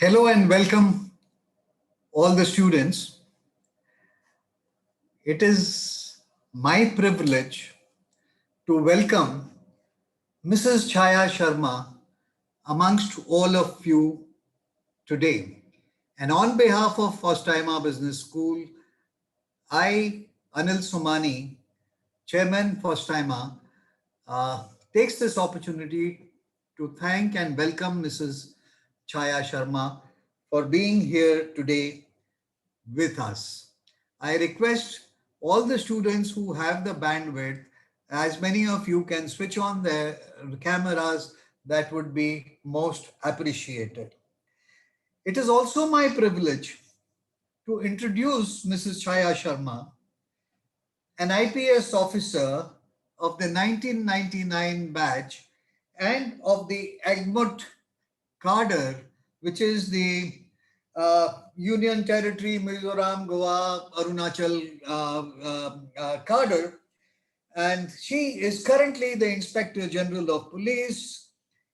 Hello and welcome all the students. It is my privilege to welcome Mrs. Chaya Sharma amongst all of you today. And on behalf of Faustima Business School, I, Anil Somani, Chairman Faustima, takes this opportunity to thank and welcome Mrs. Chaya Sharma for being here today with us. I request all the students who have the bandwidth, as many of you can switch on their cameras, that would be most appreciated. It is also my privilege to introduce Mrs. Chaya Sharma, an IPS officer of the 1999 batch and of the Egmont cadre, which is the Union Territory, Mizoram, Goa, Arunachal cadre. And she is currently the Inspector General of Police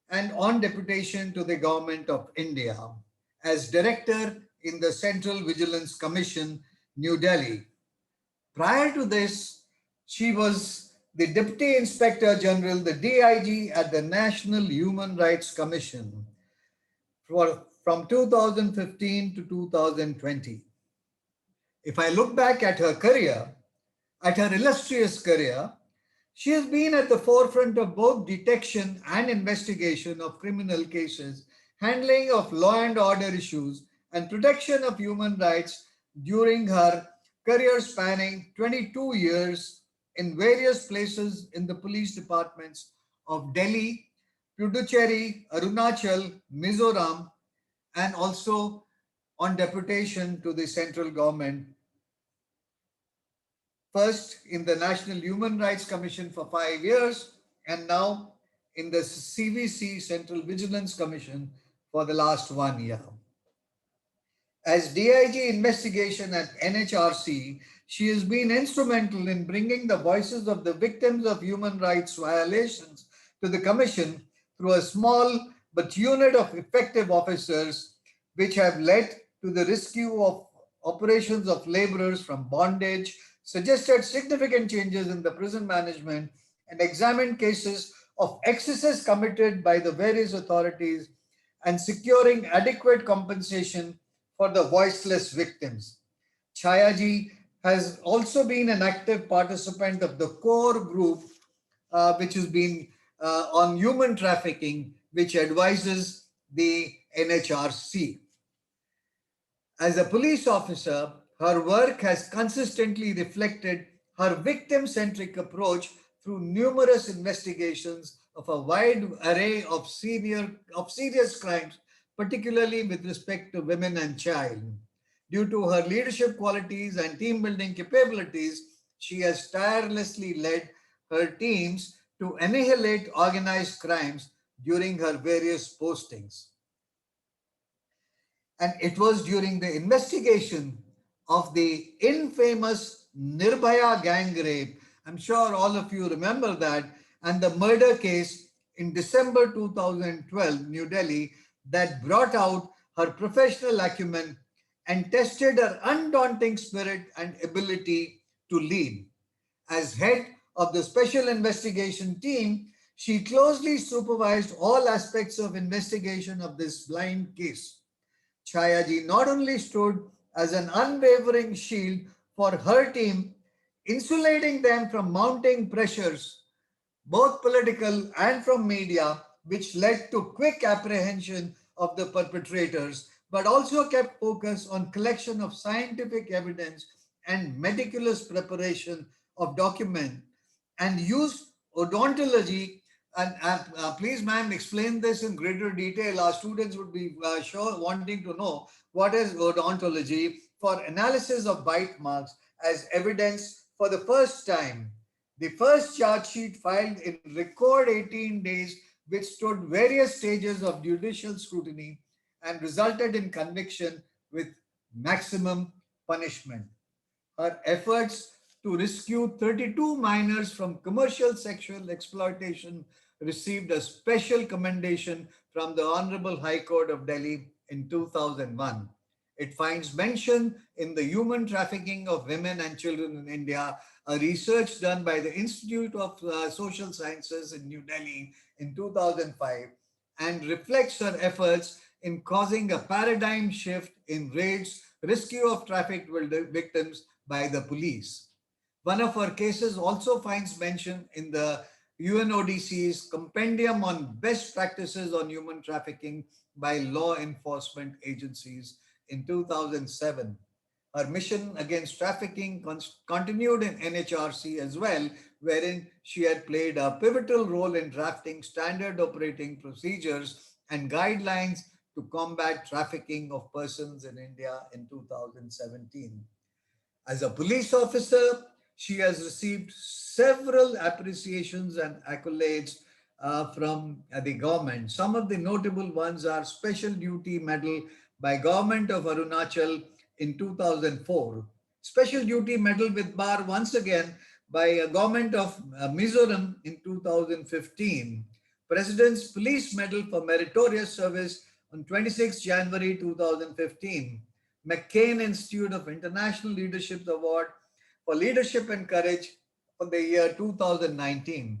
and on deputation to the Government of India as Director in the Central Vigilance Commission, New Delhi. Prior to this, she was the Deputy Inspector General, the DIG at the National Human Rights Commission from 2015 to 2020. If I look back at her career, at her illustrious career, she has been at the forefront of both detection and investigation of criminal cases, handling of law and order issues, and protection of human rights during her career spanning 22 years in various places in the police departments of Delhi, Puducherry, Arunachal, Mizoram, and also on deputation to the central government, first in the National Human Rights Commission for 5 years, and now in the CVC, Central Vigilance Commission, for the last 1 year. As DIG investigation at NHRC, she has been instrumental in bringing the voices of the victims of human rights violations to the Commission through a small but unit of effective officers, which have led to the rescue of operations of laborers from bondage, suggested significant changes in the prison management, and examined cases of excesses committed by the various authorities and securing adequate compensation for the voiceless victims. Chayaji has also been an active participant of the core group, which has been on human trafficking, which advises the NHRC. As a police officer, her work has consistently reflected her victim centric approach through numerous investigations of a wide array of serious crimes, particularly with respect to women and child. Due to her leadership qualities and team building capabilities, she has tirelessly led her teams to annihilate organized crimes during her various postings. And it was during the investigation of the infamous Nirbhaya gang rape. I'm sure all of you remember that, and the murder case in December 2012, New Delhi, that brought out her professional acumen and tested her undaunting spirit and ability to lead. As head of the Special Investigation Team, she closely supervised all aspects of investigation of this blind case. Chayaji not only stood as an unwavering shield for her team, insulating them from mounting pressures, both political and from media, which led to quick apprehension of the perpetrators, but also kept focus on collection of scientific evidence and meticulous preparation of document and used odontology. And please, ma'am, explain this in greater detail. Our students would be sure wanting to know what is odontology for analysis of bite marks as evidence for the first time. The first charge sheet filed in record 18 days withstood various stages of judicial scrutiny and resulted in conviction with maximum punishment. Her efforts to rescue 32 minors from commercial sexual exploitation received a special commendation from the Honorable High Court of Delhi in 2001. It finds mention in the human trafficking of women and children in India, a research done by the Institute of Social Sciences in New Delhi in 2005, and reflects her efforts in causing a paradigm shift in raids, rescue of trafficked victims by the police. One of her cases also finds mention in the UNODC's Compendium on Best Practices on Human Trafficking by Law Enforcement Agencies in 2007. Her mission against trafficking continued in NHRC as well, wherein she had played a pivotal role in drafting standard operating procedures and guidelines to combat trafficking of persons in India in 2017. As a police officer, she has received several appreciations and accolades from the government. Some of the notable ones are Special Duty Medal by Government of Arunachal in 2004, Special Duty Medal with Bar once again by Government of Mizoram in 2015, President's Police Medal for Meritorious Service on 26 January 2015, McCain Institute of International Leadership Award for Leadership and Courage for the year 2019,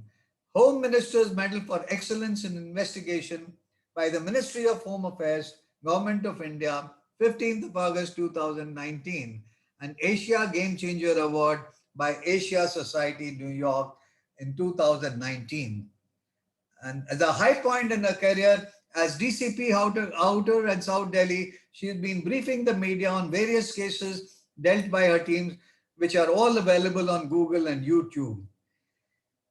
Home Minister's Medal for Excellence in Investigation by the Ministry of Home Affairs, Government of India, 15th of August 2019, and Asia Game Changer Award by Asia Society New York in 2019. And as a high point in her career as DCP Outer and South Delhi, she has been briefing the media on various cases dealt by her teams, which are all available on Google and YouTube.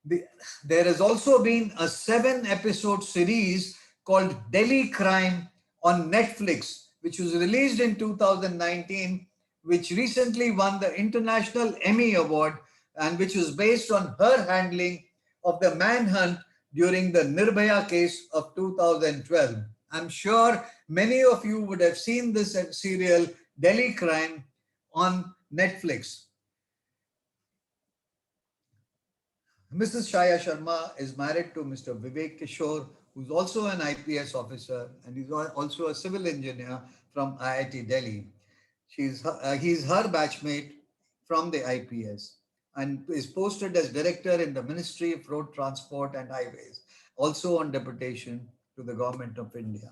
There has also been a 7-episode series called Delhi Crime on Netflix, which was released in 2019, which recently won the International Emmy Award and which was based on her handling of the manhunt during the Nirbhaya case of 2012. I'm sure many of you would have seen this serial, Delhi Crime, on Netflix. Mrs. Shaya Sharma is married to Mr. Vivek Kishore, who's also an IPS officer and he's also a civil engineer from IIT Delhi. He's her batchmate from the IPS and is posted as director in the Ministry of Road Transport and Highways, also on deputation to the Government of India.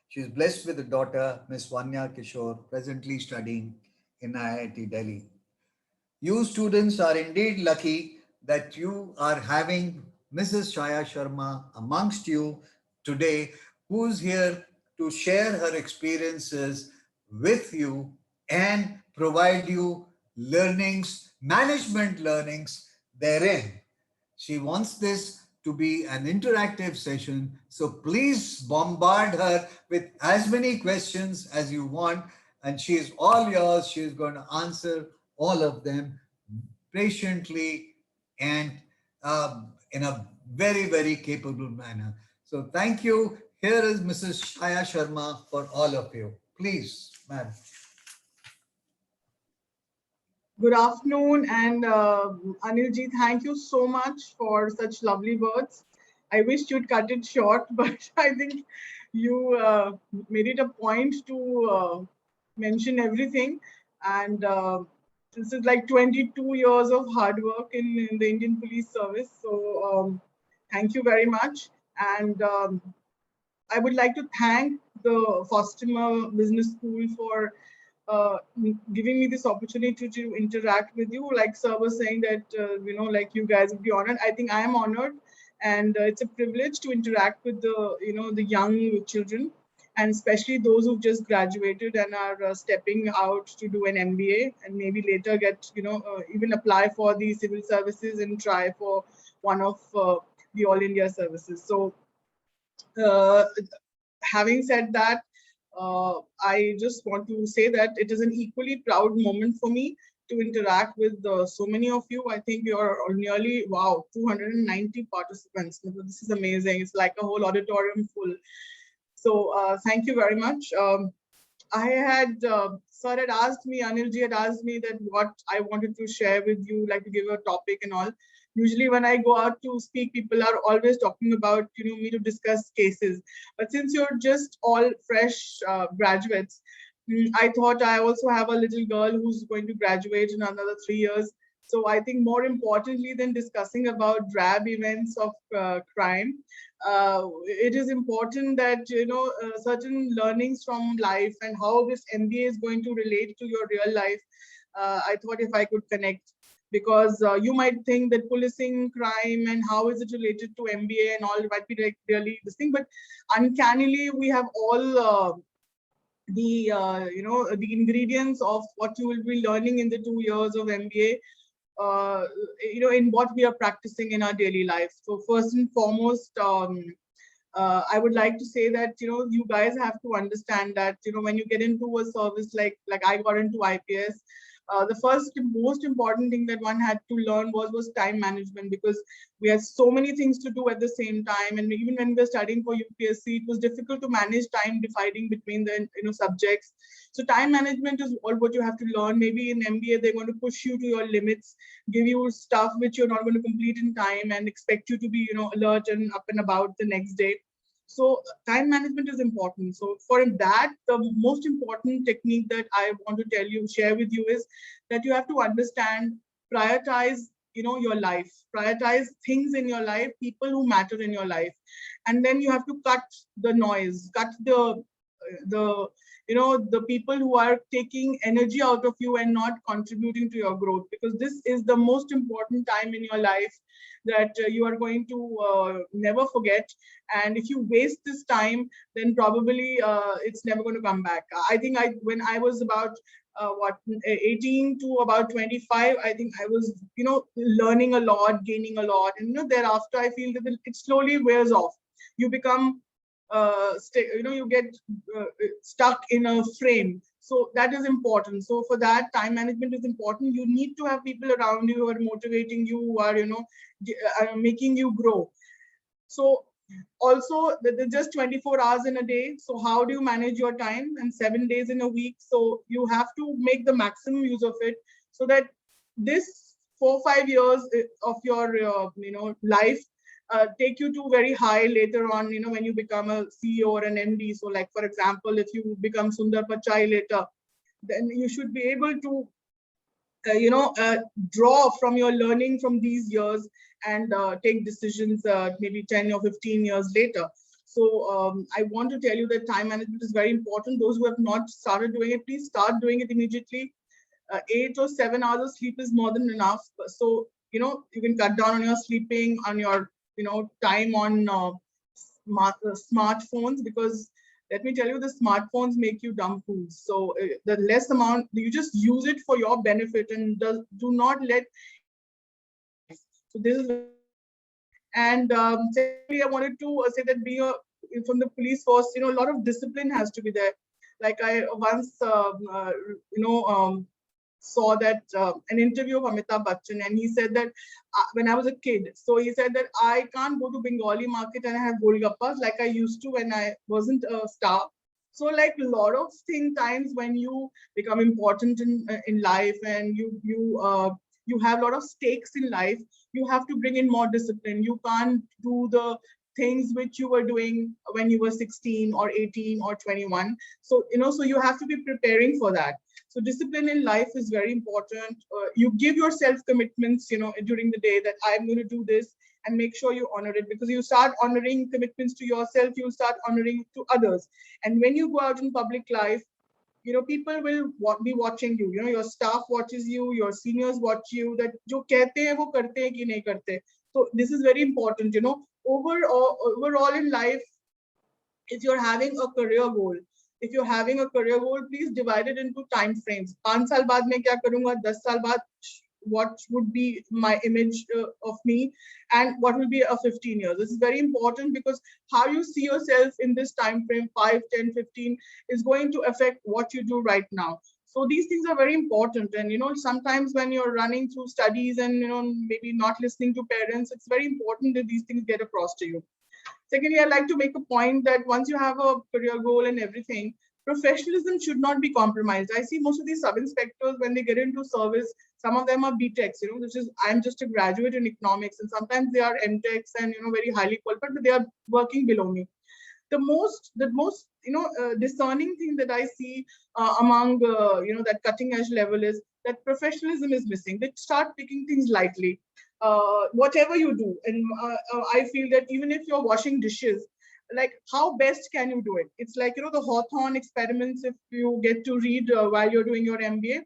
She is blessed with a daughter, Ms. Vanya Kishore, presently studying in IIT Delhi. You students are indeed lucky that you are having Mrs. Shaya Sharma amongst you today, who's here to share her experiences with you and provide you learnings, management learnings therein. She wants this to be an interactive session, so please bombard her with as many questions as you want, and she is all yours. She is going to answer all of them patiently and in a very, very capable manner. So thank you. Here is Mrs. Shaya Sharma for all of you. Please, ma'am. Good afternoon, and Anilji, thank you so much for such lovely words. I wish you'd cut it short, but I think you made it a point to mention everything. And this is like 22 years of hard work in the Indian Police Service. So thank you very much. And I would like to thank the Fostimer Business School for giving me this opportunity to interact with you. Like sir was saying that, like you guys would be honored. I think I am honored, and it's a privilege to interact with the young children, and especially those who've just graduated and are stepping out to do an MBA and maybe later get, even apply for the civil services and try for one of the All India services. So having said that, I just want to say that it is an equally proud moment for me to interact with so many of you. I think you're nearly, wow, 290 participants. This is amazing. It's like a whole auditorium full. So thank you very much. Sir had asked me, Anilji had asked me that what I wanted to share with you, like to give a topic and all. Usually when I go out to speak, people are always talking about, me to discuss cases. But since you're just all fresh graduates, I thought I also have a little girl who's going to graduate in another 3 years. So I think more importantly than discussing about drab events of crime, it is important that certain learnings from life and how this MBA is going to relate to your real life. I thought if I could connect, because you might think that policing crime and how is it related to MBA and all might be like really this thing, but uncannily we have all the ingredients of what you will be learning in the 2 years of MBA, in what we are practicing in our daily life. So first and foremost, I would like to say that you guys have to understand that when you get into a service like I got into IPS, the first most important thing that one had to learn was time management, because we had so many things to do at the same time, and even when we were studying for UPSC, it was difficult to manage time dividing between the subjects. So time management is all what you have to learn. Maybe in MBA they're going to push you to your limits, give you stuff which you're not going to complete in time, and expect you to be alert and up and about the next day. So time management is important. So for that, the most important technique that I want to share with you is that you have to understand, prioritize, your life, prioritize things in your life, people who matter in your life. And then you have to cut the noise, cut the people who are taking energy out of you and not contributing to your growth, because this is the most important time in your life that you are going to never forget. And if you waste this time, then probably it's never going to come back. I think when I was about 18 to about 25, I think I was learning a lot, gaining a lot, and thereafter I feel that it slowly wears off. You become you get stuck in a frame. So that is important. So for that, time management is important. You need to have people around you who are motivating you, who are making you grow. So also there's just 24 hours in a day. So how do you manage your time? And 7 days in a week. So you have to make the maximum use of it, so that this 4-5 years of your life take you to very high later on, when you become a CEO or an MD. So like, for example, if you become Sundar Pichai later, then you should be able to draw from your learning from these years and take decisions maybe 10 or 15 years later. So I want to tell you that time management is very important. Those who have not started doing it, please start doing it immediately. 8 or 7 hours of sleep is more than enough. So you can cut down on your sleeping, on your time on smartphones, because let me tell you, the smartphones make you dumb fools. So the less amount, you just use it for your benefit, and do not let. So this is, and secondly, I wanted to say that being from the police force, a lot of discipline has to be there. Like I once, saw that an interview of Amitabh Bachchan, and he said that when I was a kid, so he said that I can't go to Bengali market and have golgappas like I used to when I wasn't a star. So like a lot of times when you become important in life, and you have a lot of stakes in life, you have to bring in more discipline. You can't do the things which you were doing when you were 16 or 18 or 21. So so you have to be preparing for that. So discipline in life is very important. You give yourself commitments, during the day, that I'm going to do this, and make sure you honor it, because you start honoring commitments to yourself, you start honoring to others. And when you go out in public life, people will be watching you. Your staff watches you, your seniors watch you, that jo kehte hai, wo karte hai ki nahi karte. So this is very important. Overall in life, if you're having a career goal, please divide it into time frames. 5 saal baad mein kya karunga, 10 saal baad what would be my image of me, and what will be a 15 years. This is very important, because how you see yourself in this time frame, 5, 10, 15, is going to affect what you do right now. So these things are very important. And sometimes when you're running through studies and maybe not listening to parents, it's very important that these things get across to you. Secondly, I'd like to make a point that once you have a career goal and everything, professionalism should not be compromised. I see most of these sub-inspectors, when they get into service, some of them are BTechs, which is, I'm just a graduate in economics, and sometimes they are MTechs and, very highly qualified, but they are working below me. The most discerning thing that I see among that cutting edge level is that professionalism is missing. They start taking things lightly, whatever you do. And I feel that even if you're washing dishes, like, how best can you do it? It's like, the Hawthorne experiments, if you get to read while you're doing your MBA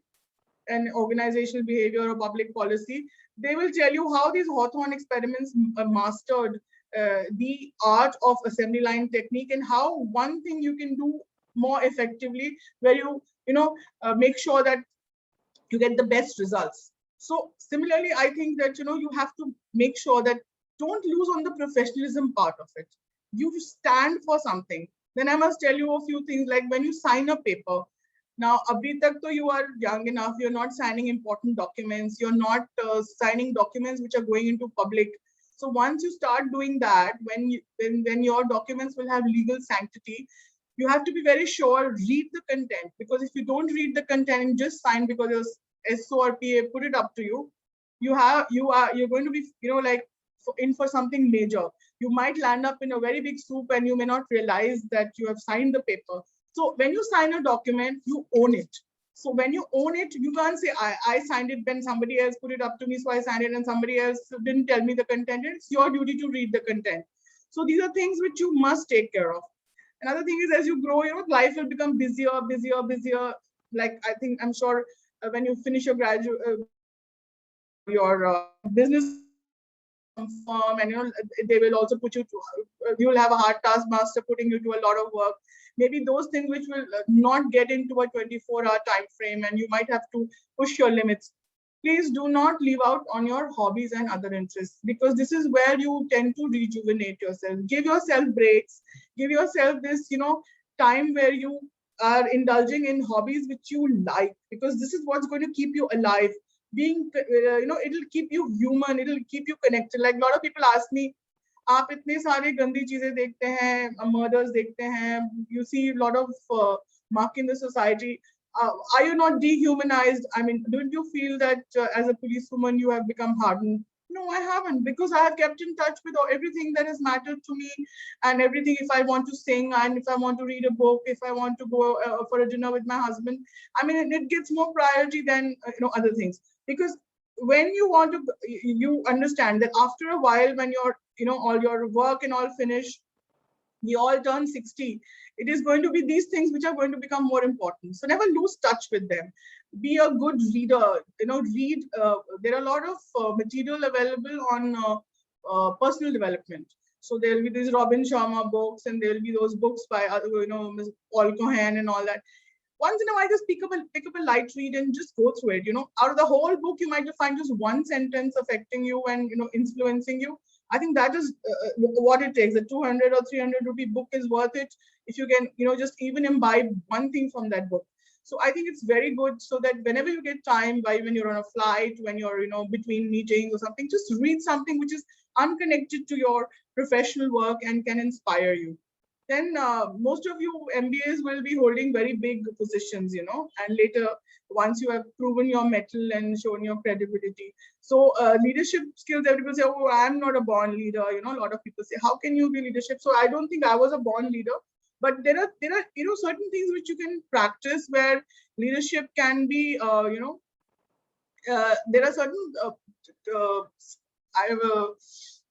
and organizational behavior or public policy, they will tell you how these Hawthorne experiments mastered the art of assembly line technique, and how one thing you can do more effectively, where you make sure that you get the best results. So similarly, I think that you have to make sure that don't lose on the professionalism part of it. You stand for something. Then I must tell you a few things, like when you sign a paper. Now, abhi tak to you are young enough, you're not signing important documents, you're not signing documents which are going into public. So once you start doing that, when your documents will have legal sanctity, you have to be very sure, read the content. Because if you don't read the content and just sign because your SO or PA put it up to you, you're going to be in for something major. You might land up in a very big soup and you may not realize that you have signed the paper. So when you sign a document, you own it. So when you own it, you can't say, I signed it when somebody else put it up to me, so I signed it, and somebody else didn't tell me the content. It's your duty to read the content. So these are things which you must take care of. Another thing is, as you grow, life will become busier. Like, I'm sure when you finish your business firm, and they will also put you to, you will have a hard task master putting you to a lot of work. Maybe those things which will not get into a 24-hour time frame, and you might have to push your limits. Please do not leave out on your hobbies and other interests, because this is where you tend to rejuvenate yourself. Give yourself breaks. Give yourself this, time where you are indulging in hobbies which you like, because this is what's going to keep you alive. Being, it'll keep you human. It'll keep you connected. Like, a lot of people ask me, आप इतने सारे गंदी चीजें देखते हैं, murders देखते हैं, you see a lot of muck in the society. Are you not dehumanized? I mean, don't you feel that as a policewoman you have become hardened? No, I haven't, because I have kept in touch with everything that has mattered to me, and everything. If I want to sing, and if I want to read a book, if I want to go for a dinner with my husband, I mean, it gets more priority than other things. Because when you want to, you understand that after a while, when you're all your work and all finished, we all turn 60, it is going to be these things which are going to become more important. So never lose touch with them. Be a good reader. Read. There are a lot of material available on personal development. So there will be these Robin Sharma books, and there will be those books by Ms. Paul Cohen and all that. Once in a while, just pick up a light read and just go through it. Out of the whole book, you might find just one sentence affecting you and influencing you. I think that is what it takes. A 200 or 300 rupee book is worth it if you can, just even imbibe one thing from that book. So I think it's very good, so that whenever you get time, when you're on a flight, when you're between meetings or something, just read something which is unconnected to your professional work and can inspire you. Then most of you MBAs will be holding very big positions, and later, once you have proven your mettle and shown your credibility. So leadership skills, everybody say, oh, I'm not a born leader. A lot of people say, how can you be leadership? So I don't think I was a born leader, but there are certain things which you can practice where leadership can be, there are certain, I have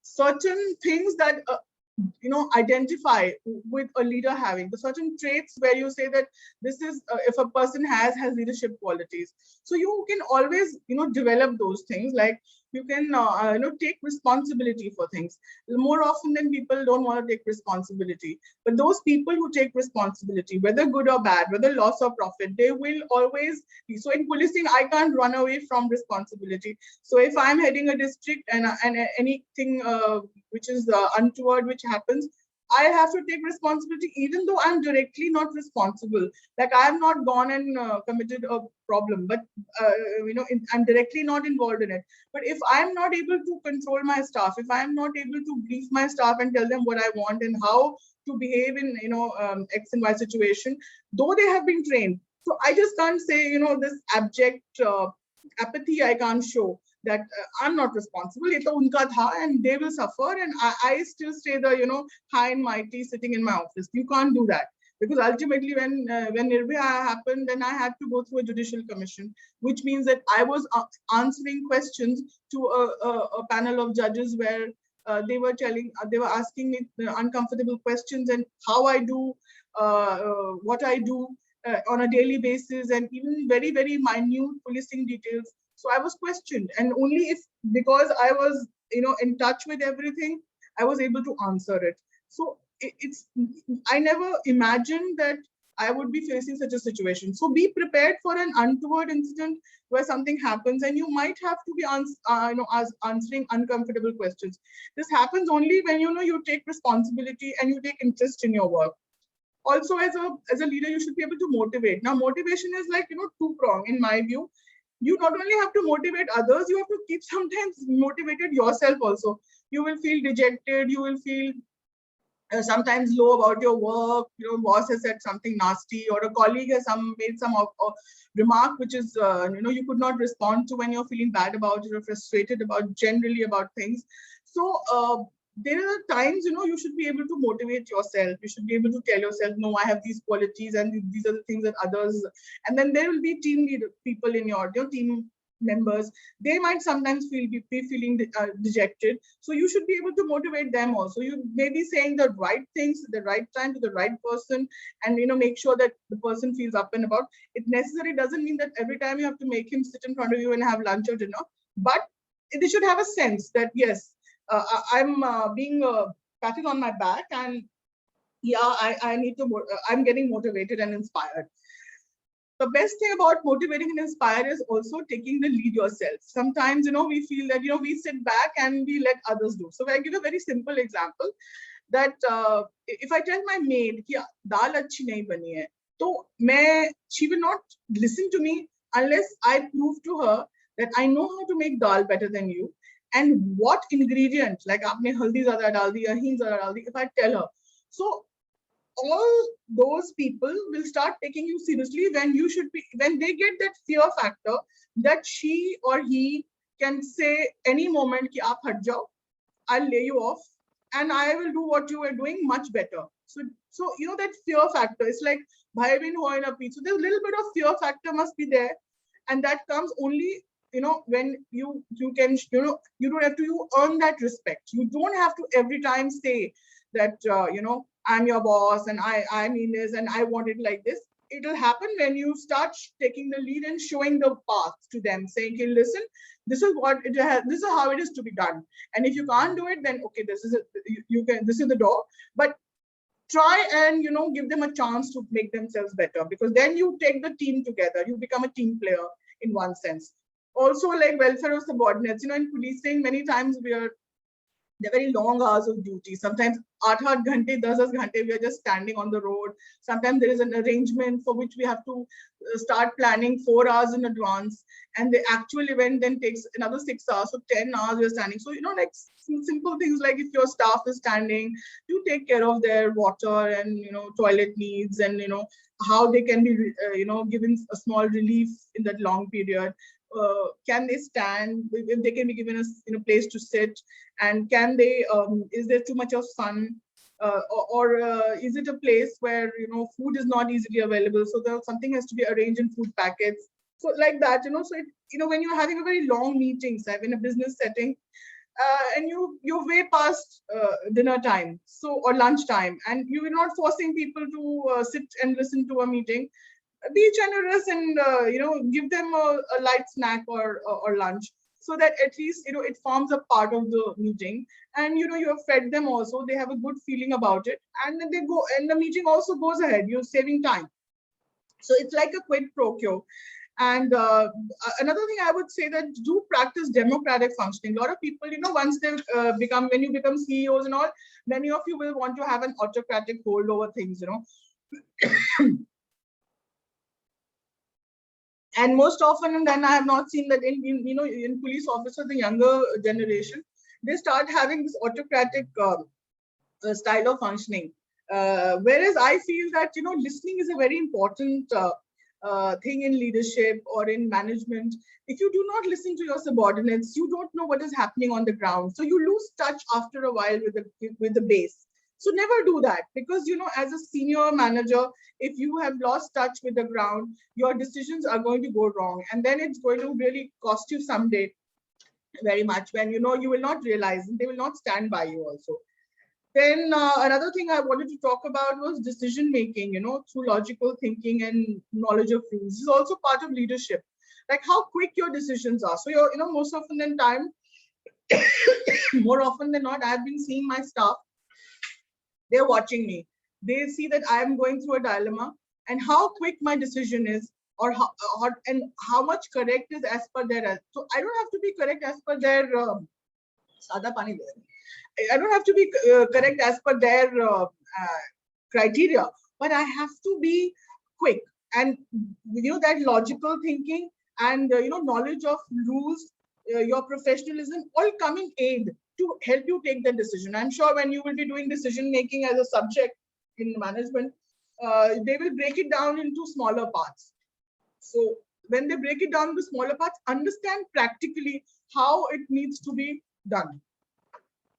certain things that, identify with a leader having the certain traits where you say that this is, if a person has leadership qualities. So you can always, develop those things. Like, you can, take responsibility for things. More often than people don't want to take responsibility. But those people who take responsibility, whether good or bad, whether loss or profit, they will always be. So in policing, I can't run away from responsibility. So if I'm heading a district and anything which is untoward, which happens, I have to take responsibility, even though I'm directly not responsible. Like I have not gone and committed a problem, but I'm directly not involved in it. But if I'm not able to control my staff, if I'm not able to brief my staff and tell them what I want and how to behave in X and Y situation, though they have been trained, so I just can't say this abject apathy I can't show that I'm not responsible. Ye to unka tha, and they will suffer, and I still stay the high and mighty sitting in my office. You can't do that, because ultimately when Nirbhaya happened, then I had to go through a judicial commission, which means that I was answering questions to a panel of judges where they were asking me uncomfortable questions, and how I do what I do on a daily basis, and even very, very minute policing details. So I was questioned, and only if, because I was in touch with everything, I was able to answer it. So I never imagined that I would be facing such a situation. So be prepared for an untoward incident where something happens, and you might have to be answering uncomfortable questions. This happens only when you take responsibility and you take interest in your work. Also, as a leader, you should be able to motivate. Now, motivation is like two-pronged in my view. You not only have to motivate others, you have to keep sometimes motivated yourself also. You will feel dejected, you will feel sometimes low about your work. Boss has said something nasty, or a colleague has made some remark which is you could not respond to when you're feeling bad about it or frustrated about generally about things. So there are times you should be able to motivate yourself. You should be able to tell yourself, no, I have these qualities and these are the things that others. And then there will be team leader people in your team members. They might sometimes be feeling dejected, so you should be able to motivate them also. You may be saying the right things at the right time to the right person, and make sure that the person feels up and about. It necessarily doesn't mean that every time you have to make him sit in front of you and have lunch or dinner, but they should have a sense that yes, I'm being patted on my back, and yeah, I need to I'm getting motivated and inspired. The best thing about motivating and inspire is also taking the lead yourself. Sometimes, we feel that, we sit back and we let others do. So I give a very simple example that if I tell my maid, ki dal achhi nahi bani hai, so she will not listen to me unless I prove to her that I know how to make dal better than you. And what ingredient, like aapne haldi zyada dal di, hing zyada dal di, if I tell her. So all those people will start taking you seriously when they get that fear factor that she or he can say any moment ki aap hat jao, I'll lay you off, and I will do what you are doing much better. So that fear factor, it's like bhai bin ho in a piece. So there's a little bit of fear factor must be there, and that comes only when you can you don't have to earn that respect. You don't have to every time say that I'm your boss and I mean this and I want it like this. It'll happen when you start taking the lead and showing the path to them, saying, "Hey, listen, this is what it has, this is how it is to be done. And if you can't do it, then okay, this is it. You can. This is the door. But try and give them a chance to make themselves better, because then you take the team together. You become a team player in one sense. Also, like welfare of subordinates. In policing, many times they're very long hours of duty. Sometimes 8 ghante, 10 ghante, we are just standing on the road. Sometimes there is an arrangement for which we have to start planning 4 hours in advance. And the actual event then takes another 6 hours. So 10 hours we're standing. So, like simple things like if your staff is standing, you take care of their water and, toilet needs and, how they can be, given a small relief in that long period. Can they stand, if they can be given a place to sit, and can they is there too much of sun, or is it a place where food is not easily available, so something has to be arranged in food packets, so like that. So when you're having a very long meetings like in a business setting, and you're way past dinner time, or lunch time, and you're not forcing people to sit and listen to a meeting. Be generous and give them a light snack or lunch, so that at least it forms a part of the meeting, and you have fed them also. They have a good feeling about it, and then they go, and the meeting also goes ahead. You're saving time. So it's like a quid pro quo. And another thing I would say that do practice democratic functioning. A lot of people, once they when you become CEOs and all, many of you will want to have an autocratic hold over things, And most often, and then I have not seen that in police officers, the younger generation, they start having this autocratic style of functioning. Whereas I feel that, listening is a very important thing in leadership or in management. If you do not listen to your subordinates, you don't know what is happening on the ground. So you lose touch after a while with the base. So never do that, because, as a senior manager, if you have lost touch with the ground, your decisions are going to go wrong. And then it's going to really cost you someday very much, when, you will not realize, and they will not stand by you also. Then another thing I wanted to talk about was decision making, through logical thinking and knowledge of rules. This is also part of leadership, like how quick your decisions are. So most often than time, more often than not, I've been seeing my staff, they're watching me. They see that I am going through a dilemma, and how quick my decision is, or how much correct is as per their. So I don't have to be correct as per their sada pani there. I don't have to be correct as per their criteria, but I have to be quick. And that logical thinking and knowledge of rules, your professionalism, all come in aid to help you take the decision. I'm sure when you will be doing decision making as a subject in management, they will break it down into smaller parts. So when they break it down into smaller parts, understand practically how it needs to be done.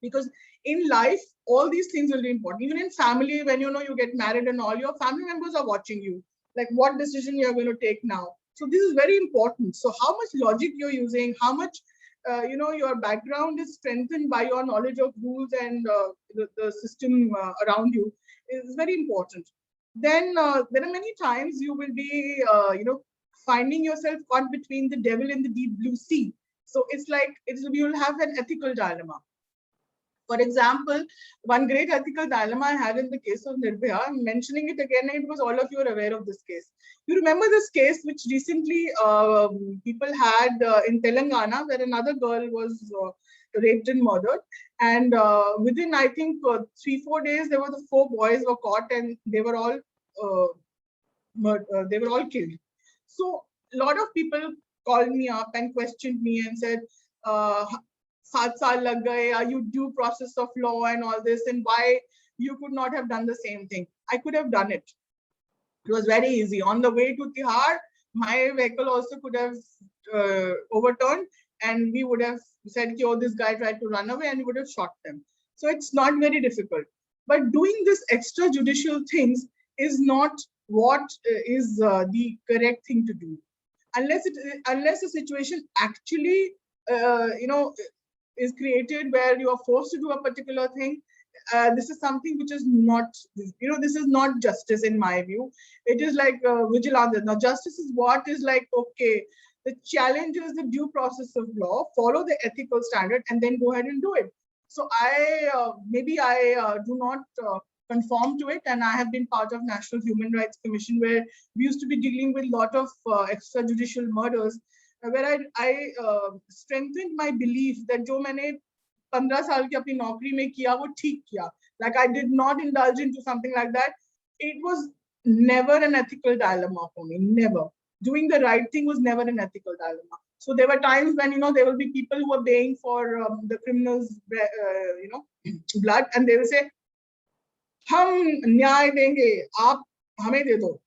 Because in life, all these things will be important. Even in family, when you get married and all, your family members are watching you, like what decision you're going to take now. So this is very important. So how much logic you're using, how much your background is strengthened by your knowledge of rules and the system around you is very important. Then there are many times you will be finding yourself caught between the devil and the deep blue sea. So it's like you'll have an ethical dilemma. For example, one great ethical dilemma I had in the case of Nirbhaya, I'm mentioning it again because all of you are aware of this case. You remember this case which recently people had in Telangana, where another girl was raped and murdered. And within, I think, 3-4 days, there were the 4 boys were caught, and they were all killed. So a lot of people called me up and questioned me and said, 7 saal lag gaye, are you due process of law and all this, and why you could not have done the same thing? I could have done it. It was very easy. On the way to Tihar, my vehicle also could have overturned, and we would have said, oh, this guy tried to run away, and we would have shot them. So it's not very difficult. But doing this extrajudicial things is not what is the correct thing to do. Unless a situation actually, is created where you are forced to do a particular thing. This is something which is not, this is not justice in my view. It is like vigilance. Now, justice is what is like, okay, the challenge is the due process of law, follow the ethical standard, and then go ahead and do it. So maybe I do not conform to it, and I have been part of National Human Rights Commission, where we used to be dealing with a lot of extrajudicial murders, where I strengthened my belief that जो मैंने 15 साल की अपनी नौकरी में किया वो ठीक किया. Like I did not indulge into something like that. It was never an ethical dilemma for me. Never. Doing the right thing was never an ethical dilemma. So there were times when there will be people who were baying for the criminals, blood, and they will say, "हम न्याय देंगे, आप हमें दे दो."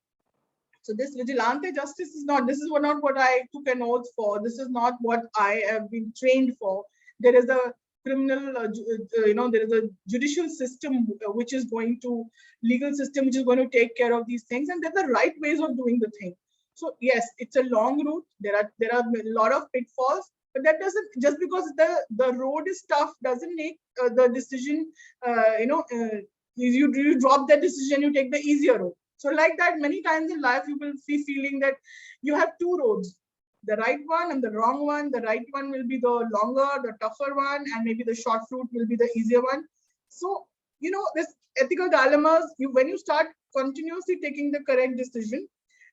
So this vigilante justice is not, this is not what I took an oath for. This is not what I have been trained for. There is a criminal, there is a judicial system which is going to, legal system which is going to take care of these things, and there are the right ways of doing the thing. So yes, it's a long route. There are a lot of pitfalls, but that doesn't, just because the road is tough doesn't make the decision, you drop that decision, you take the easier road. So like that, many times in life, you will be feeling that you have 2 roads, the right one and the wrong one. The right one will be the longer, the tougher one, and maybe the short route will be the easier one. So, this ethical dilemmas, when you start continuously taking the correct decision,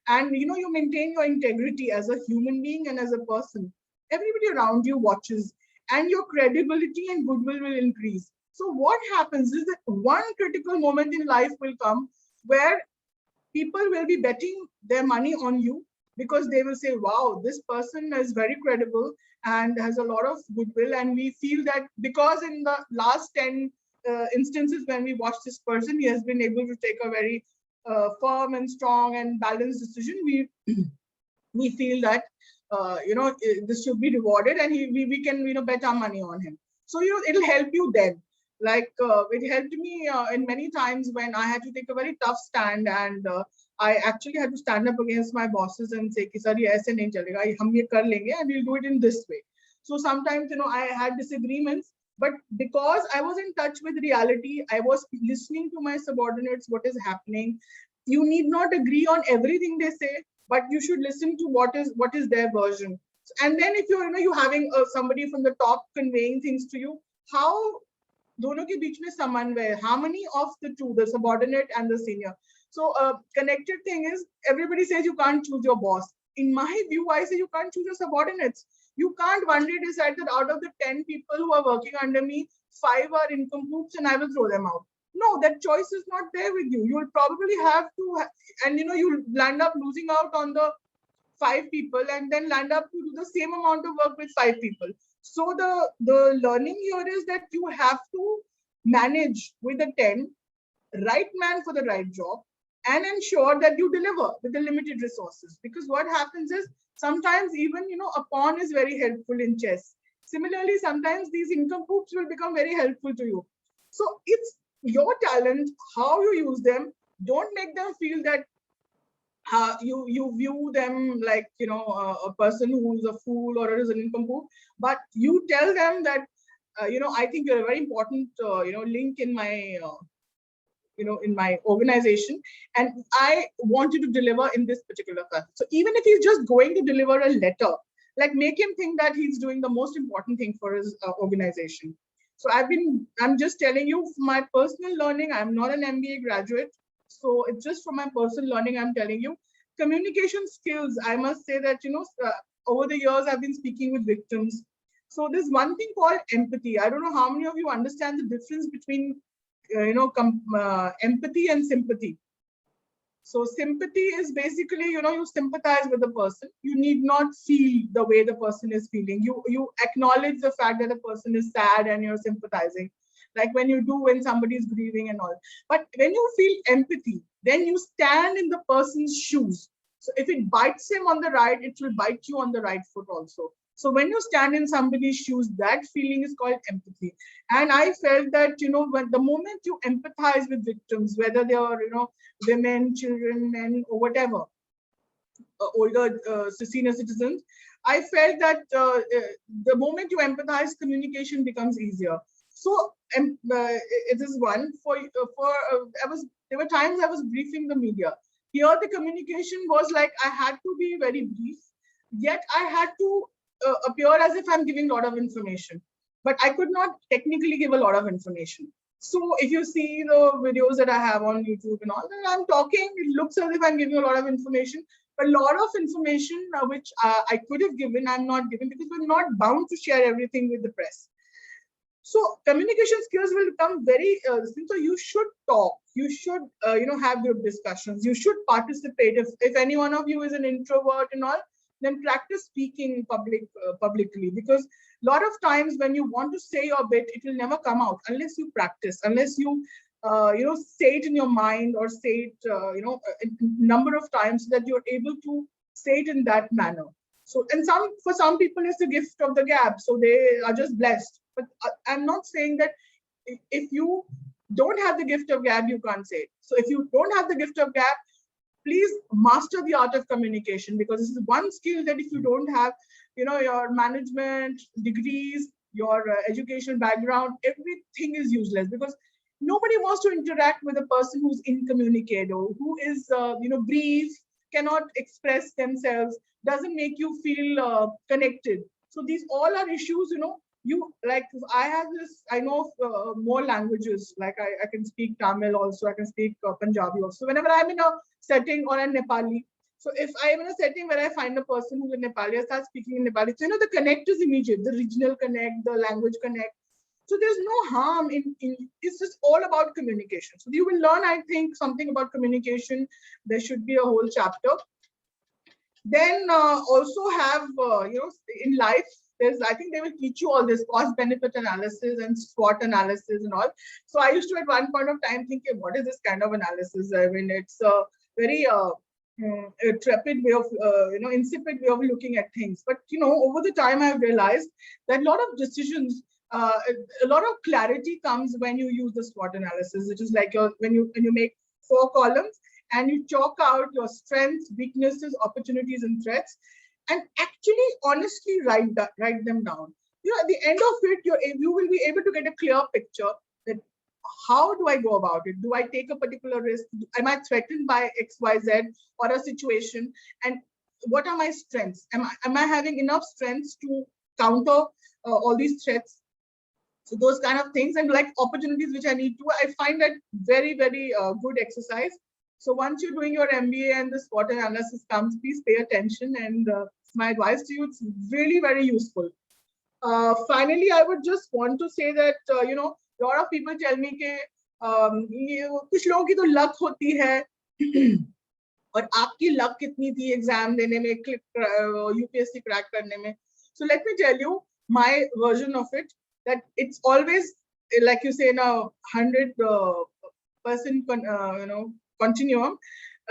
and you maintain your integrity as a human being and as a person, everybody around you watches, and your credibility and goodwill will increase. So what happens is that one critical moment in life will come where people will be betting their money on you, because they will say, wow, this person is very credible and has a lot of goodwill. And we feel that because in the last 10 instances when we watch this person, he has been able to take a very firm and strong and balanced decision. We feel that this should be rewarded, and we can bet our money on him. So it'll help you then. Like it helped me in many times when I had to take a very tough stand, and I actually had to stand up against my bosses and say, "Sir, ye aise nahi chalega, hum ye kar lenge, and we'll do it in this way." So sometimes I had disagreements, but because I was in touch with reality, I was listening to my subordinates, what is happening. You need not agree on everything they say, but you should listen to what is their version. And then if you having somebody from the top conveying things to you, how दोनों के बीच में समन्वय, harmony of the two, the subordinate and the senior. So connected thing is, everybody says you can't choose your boss. In my view, I say you can't choose your subordinates. You can't one day decide that out of the 10 people who are working under me, 5 are incomplete and I will throw them out. No, that choice is not there with you. You will probably have to, and you'll land up losing out on the 5 people and then land up to do the same amount of work with 5 people. So the learning here is that you have to manage with the 10, right man for the right job, and ensure that you deliver with the limited resources. Because what happens is, sometimes even a pawn is very helpful in chess. Similarly, sometimes these incompletes will become very helpful to you. So it's your talent, how you use them. Don't make them feel that you view them like a person who's a fool or is an incomplete, but you tell them that I think you're a very important link in my in my organization, and I want you to deliver in this particular class. So even if he's just going to deliver a letter, like, make him think that he's doing the most important thing for his organization. So I'm just telling you from my personal learning. I'm not an MBA graduate, so it's just from my personal learning I'm telling you. Communication skills, I must say that over the years I've been speaking with victims. So there's one thing called empathy. I don't know how many of you understand the difference between empathy and sympathy. So sympathy is basically, you sympathize with the person. You need not feel the way the person is feeling. You acknowledge the fact that the person is sad and you're sympathizing, like when you do when somebody is grieving and all. But when you feel empathy, then you stand in the person's shoes. So if it bites him on the right, it will bite you on the right foot also. So when you stand in somebody's shoes, that feeling is called empathy. And I felt that, when the moment you empathize with victims, whether they are, women, children, men, or whatever, older senior citizens, I felt that the moment you empathize, communication becomes easier. So it is one there were times I was briefing the media. Here the communication was like I had to be very brief, yet I had to appear as if I'm giving a lot of information, but I could not technically give a lot of information. So if you see the videos that I have on YouTube and all, then I'm talking, it looks as if I'm giving a lot of information, but a lot of information which I could have given, I'm not giving, because we're not bound to share everything with the press. So communication skills will become very so you should talk, you should have group discussions, you should participate. If any one of you is an introvert and all, then practice speaking publicly, because a lot of times when you want to say your bit, it will never come out unless you practice, unless you say it in your mind, or say it a number of times, so that you're able to say it in that manner. So, and for some people it's the gift of the gab, so they are just blessed. But I'm not saying that if you don't have the gift of gab, you can't say it. So if you don't have the gift of gab, please master the art of communication, because this is one skill that if you don't have, your management degrees, your education background, everything is useless, because nobody wants to interact with a person who's incommunicado, who is, brief, cannot express themselves, doesn't make you feel connected. So these all are issues, I have this, I know more languages, like I can speak Tamil also, I can speak Punjabi also. Whenever I'm in a setting, or a Nepali, So if I am in a setting where I find a person who's a Nepali, I start speaking in Nepali. So, the connect is immediate, the regional connect, the language connect. So there's no harm in it's just all about communication. So you will learn, I think, something about communication. There should be a whole chapter. Then also have, in life, I think they will teach you all this cost benefit analysis and SWOT analysis and all. So I used to at one point of time think, what is this kind of analysis? I mean, it's a very trepid way of, insipid way of looking at things. But, over the time I've realized that a lot of decisions, a lot of clarity comes when you use the SWOT analysis, which is like when you make 4 columns and you chalk out your strengths, weaknesses, opportunities, and threats, and actually honestly write them down. At the end of it, you will be able to get a clear picture that how do I go about it? Do I take a particular risk? Am I threatened by X, Y, Z or a situation? And what are my strengths? Am I having enough strengths to counter all these threats? So those kind of things, and like opportunities which I need to, I find that very, very good exercise. So once you're doing your MBA and the SWOT analysis comes, please pay attention. And my advice to you, it's really very useful. Finally, I would just want to say that, a lot of people tell me that कुछ लोगों की तो luck होती है और आपकी luck कितनी थी exam देने में, UPSC crack करने में. So let me tell you my version of it, that it's always, like you say, in a 100% continuum,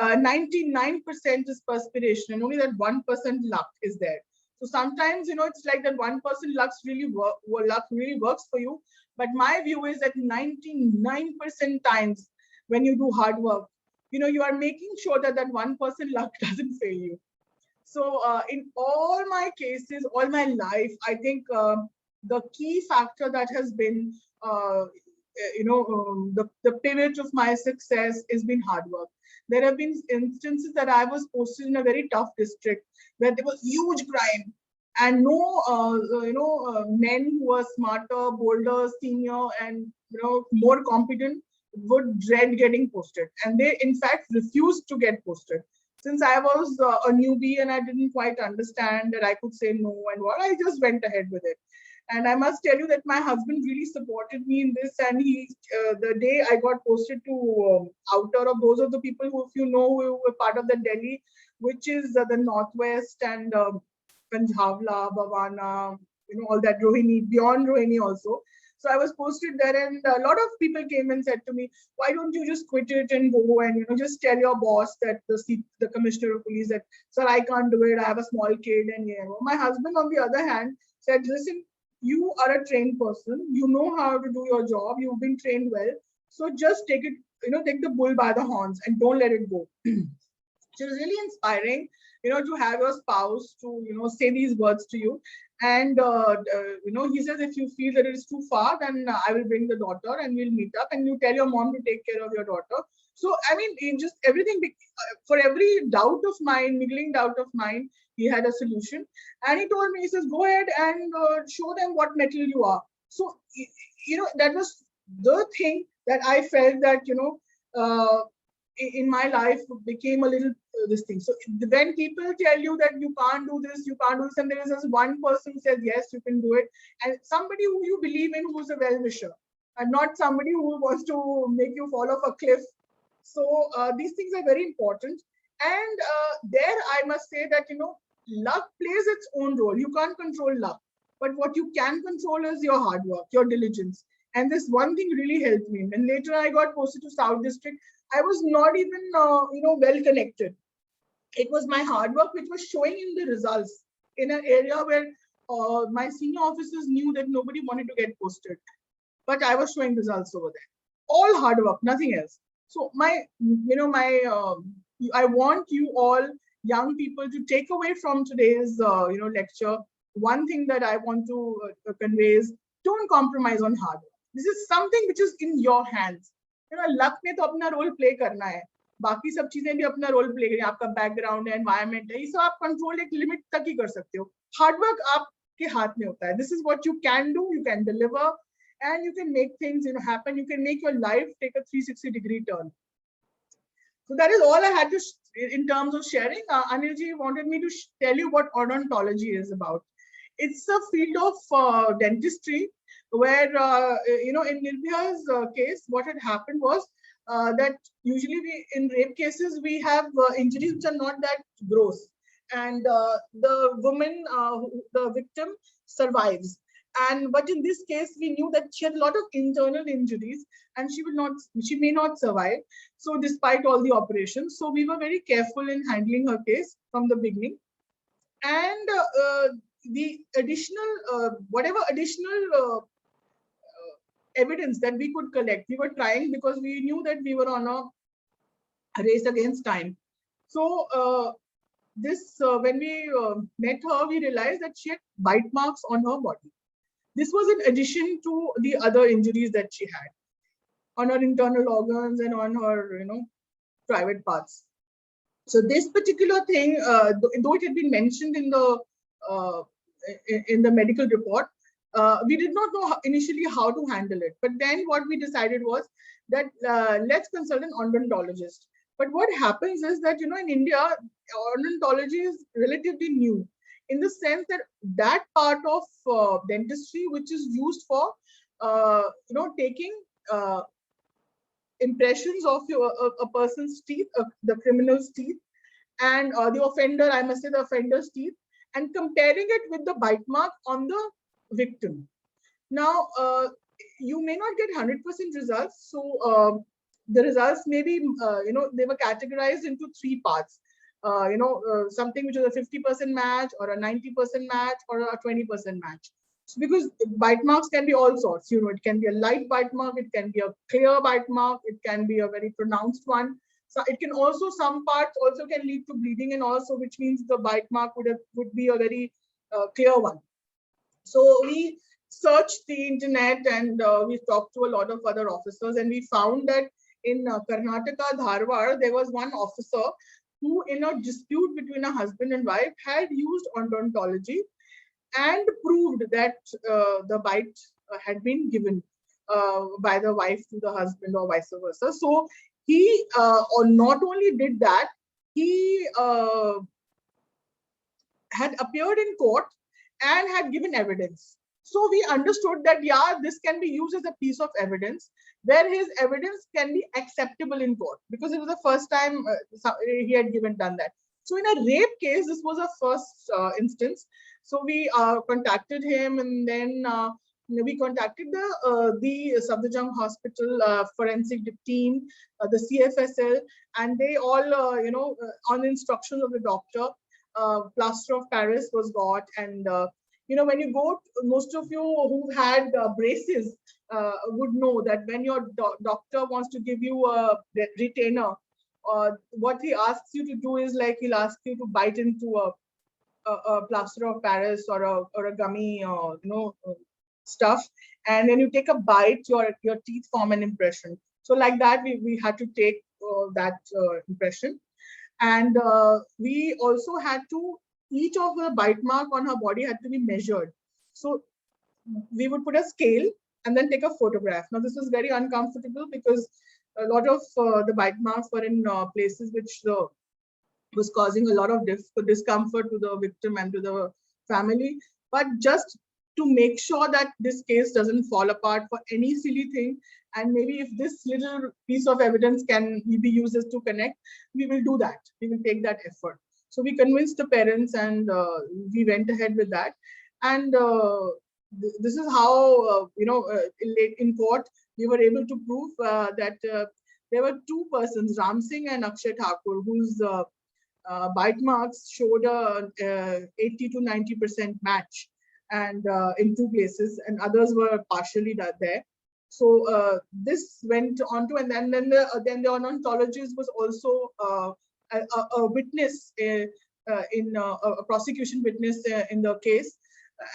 99% is perspiration and only that 1% luck is there. So sometimes, it's like that 1% luck really works for you. But my view is that 99% times when you do hard work, you are making sure that 1% luck doesn't fail you. So in all my cases, all my life, I think the key factor that has been, the pivot of my success has been hard work. There have been instances that I was posted in a very tough district where there was huge crime, and no men who were smarter, bolder, senior, and more competent would dread getting posted, and they in fact refused to get posted. Since I was a newbie and I didn't quite understand that I could say no and what, I just went ahead with it. And I must tell you that my husband really supported me in this. And he, the day I got posted to outer of those of the people who, if who were part of the Delhi, which is the Northwest and Kanjhavla, Bhavana, all that Rohini, beyond Rohini also. So I was posted there, and a lot of people came and said to me, why don't you just quit it and go and, just tell your boss that the commissioner of police that, sir, I can't do it. I have a small kid. And my husband, on the other hand, said, listen, you are a trained person. You know how to do your job. You've been trained well. So just take it, take the bull by the horns and don't let it go. So it's really inspiring, to have your spouse to, say these words to you. And, he says, if you feel that it is too far, then I will bring the daughter and we'll meet up, and you tell your mom to take care of your daughter. So, I mean, just everything, for every doubt of mine, niggling doubt of mine, he had a solution. And he told me, he says, go ahead and show them what metal you are. So, that was the thing that I felt that, in my life became a little this thing. So when people tell you that you can't do this, and there is just one person who says, yes, you can do it, and somebody who you believe in, who's a well-wisher, and not somebody who wants to make you fall off a cliff. So these things are very important. And there I must say that, luck plays its own role. You can't control luck, but what you can control is your hard work, your diligence. And this one thing really helped me. And later I got posted to South District. I was not even, well connected. It was my hard work which was showing in the results in an area where my senior officers knew that nobody wanted to get posted, but I was showing results over there. All hard work, nothing else. So I want you all young people to take away from today's, lecture. One thing that I want to convey is don't compromise on hard work. This is something which is in your hands. Luck ने तो अपना role play करना है, बाकी सब चीजें भी अपना role play करें. आपका background है, environment है, ये सब आप control एक limit तक ही कर सकते हो. Hard work आपके हाथ में होता है. This is what you can do. You can deliver, and you can make things happen. You can make your life take a 360-degree turn. So that is all I had to in terms of sharing, Anilji wanted me to tell you what odontology is about. It's a field of dentistry where, in Nirbhaya's case, what had happened was that usually in rape cases, we have injuries which are not that gross. And the woman, the victim, survives. But in this case, we knew that she had a lot of internal injuries and she may not survive. So despite all the operations, so we were very careful in handling her case from the beginning. And the additional, whatever additional evidence that we could collect, we were trying because we knew that we were on a race against time. So when we met her, we realized that she had bite marks on her body. This was in addition to the other injuries that she had on her internal organs and on her, private parts. So this particular thing, though it had been mentioned in the medical report, we did not know initially how to handle it. But then what we decided was that let's consult an odontologist. But what happens is that, in India, odontology is relatively new in the sense that that part of dentistry which is used for, taking impressions of a person's teeth, the criminal's teeth, and the offender, I must say the offender's teeth, and comparing it with the bite mark on the victim. Now, you may not get 100% results. So the results may be, they were categorized into three parts. Something which is a 50% match or a 90% match or a 20% match. So because bite marks can be all sorts, it can be a light bite mark, it can be a clear bite mark, it can be a very pronounced one. So it can also, some parts also can lead to bleeding and also, which means the bite mark would be a very clear one. So we searched the internet and we talked to a lot of other officers, and we found that in Karnataka, Dharwad, there was one officer who, in a dispute between a husband and wife, had used odontology and proved that the bite had been given by the wife to the husband or vice versa. So he not only did that, he had appeared in court and had given evidence. So we understood that, yeah, this can be used as a piece of evidence where his evidence can be acceptable in court, because it was the first time he had done that. So in a rape case, this was a first instance. So we contacted him, and then we contacted the Safdarjung Hospital forensic team, the CFSL, and they all, on instructions of the doctor, plaster of Paris was got. And when you go, most of you who've had braces would know that when your doctor wants to give you a retainer, what he asks you to do is, like, he'll ask you to bite into a plaster of Paris or a gummy, stuff, and when you take a bite, your teeth form an impression. So like that, we had to take that impression, and we also had to, each of the bite mark on her body had to be measured. So we would put a scale and then take a photograph. Now this was very uncomfortable because a lot of the bite marks were in places which was causing a lot of discomfort to the victim and to the family. But just to make sure that this case doesn't fall apart for any silly thing, and maybe if this little piece of evidence can be used as to connect, we will do that. We will take that effort. So we convinced the parents, and we went ahead with that. And this is how, in court, we were able to prove that there were two persons, Ram Singh and Akshay Thakur, whose bite marks showed a 80 to 90% match, and in two places, and others were partially there. So this went on to, and then the odontologist was also a witness in a prosecution witness in the case,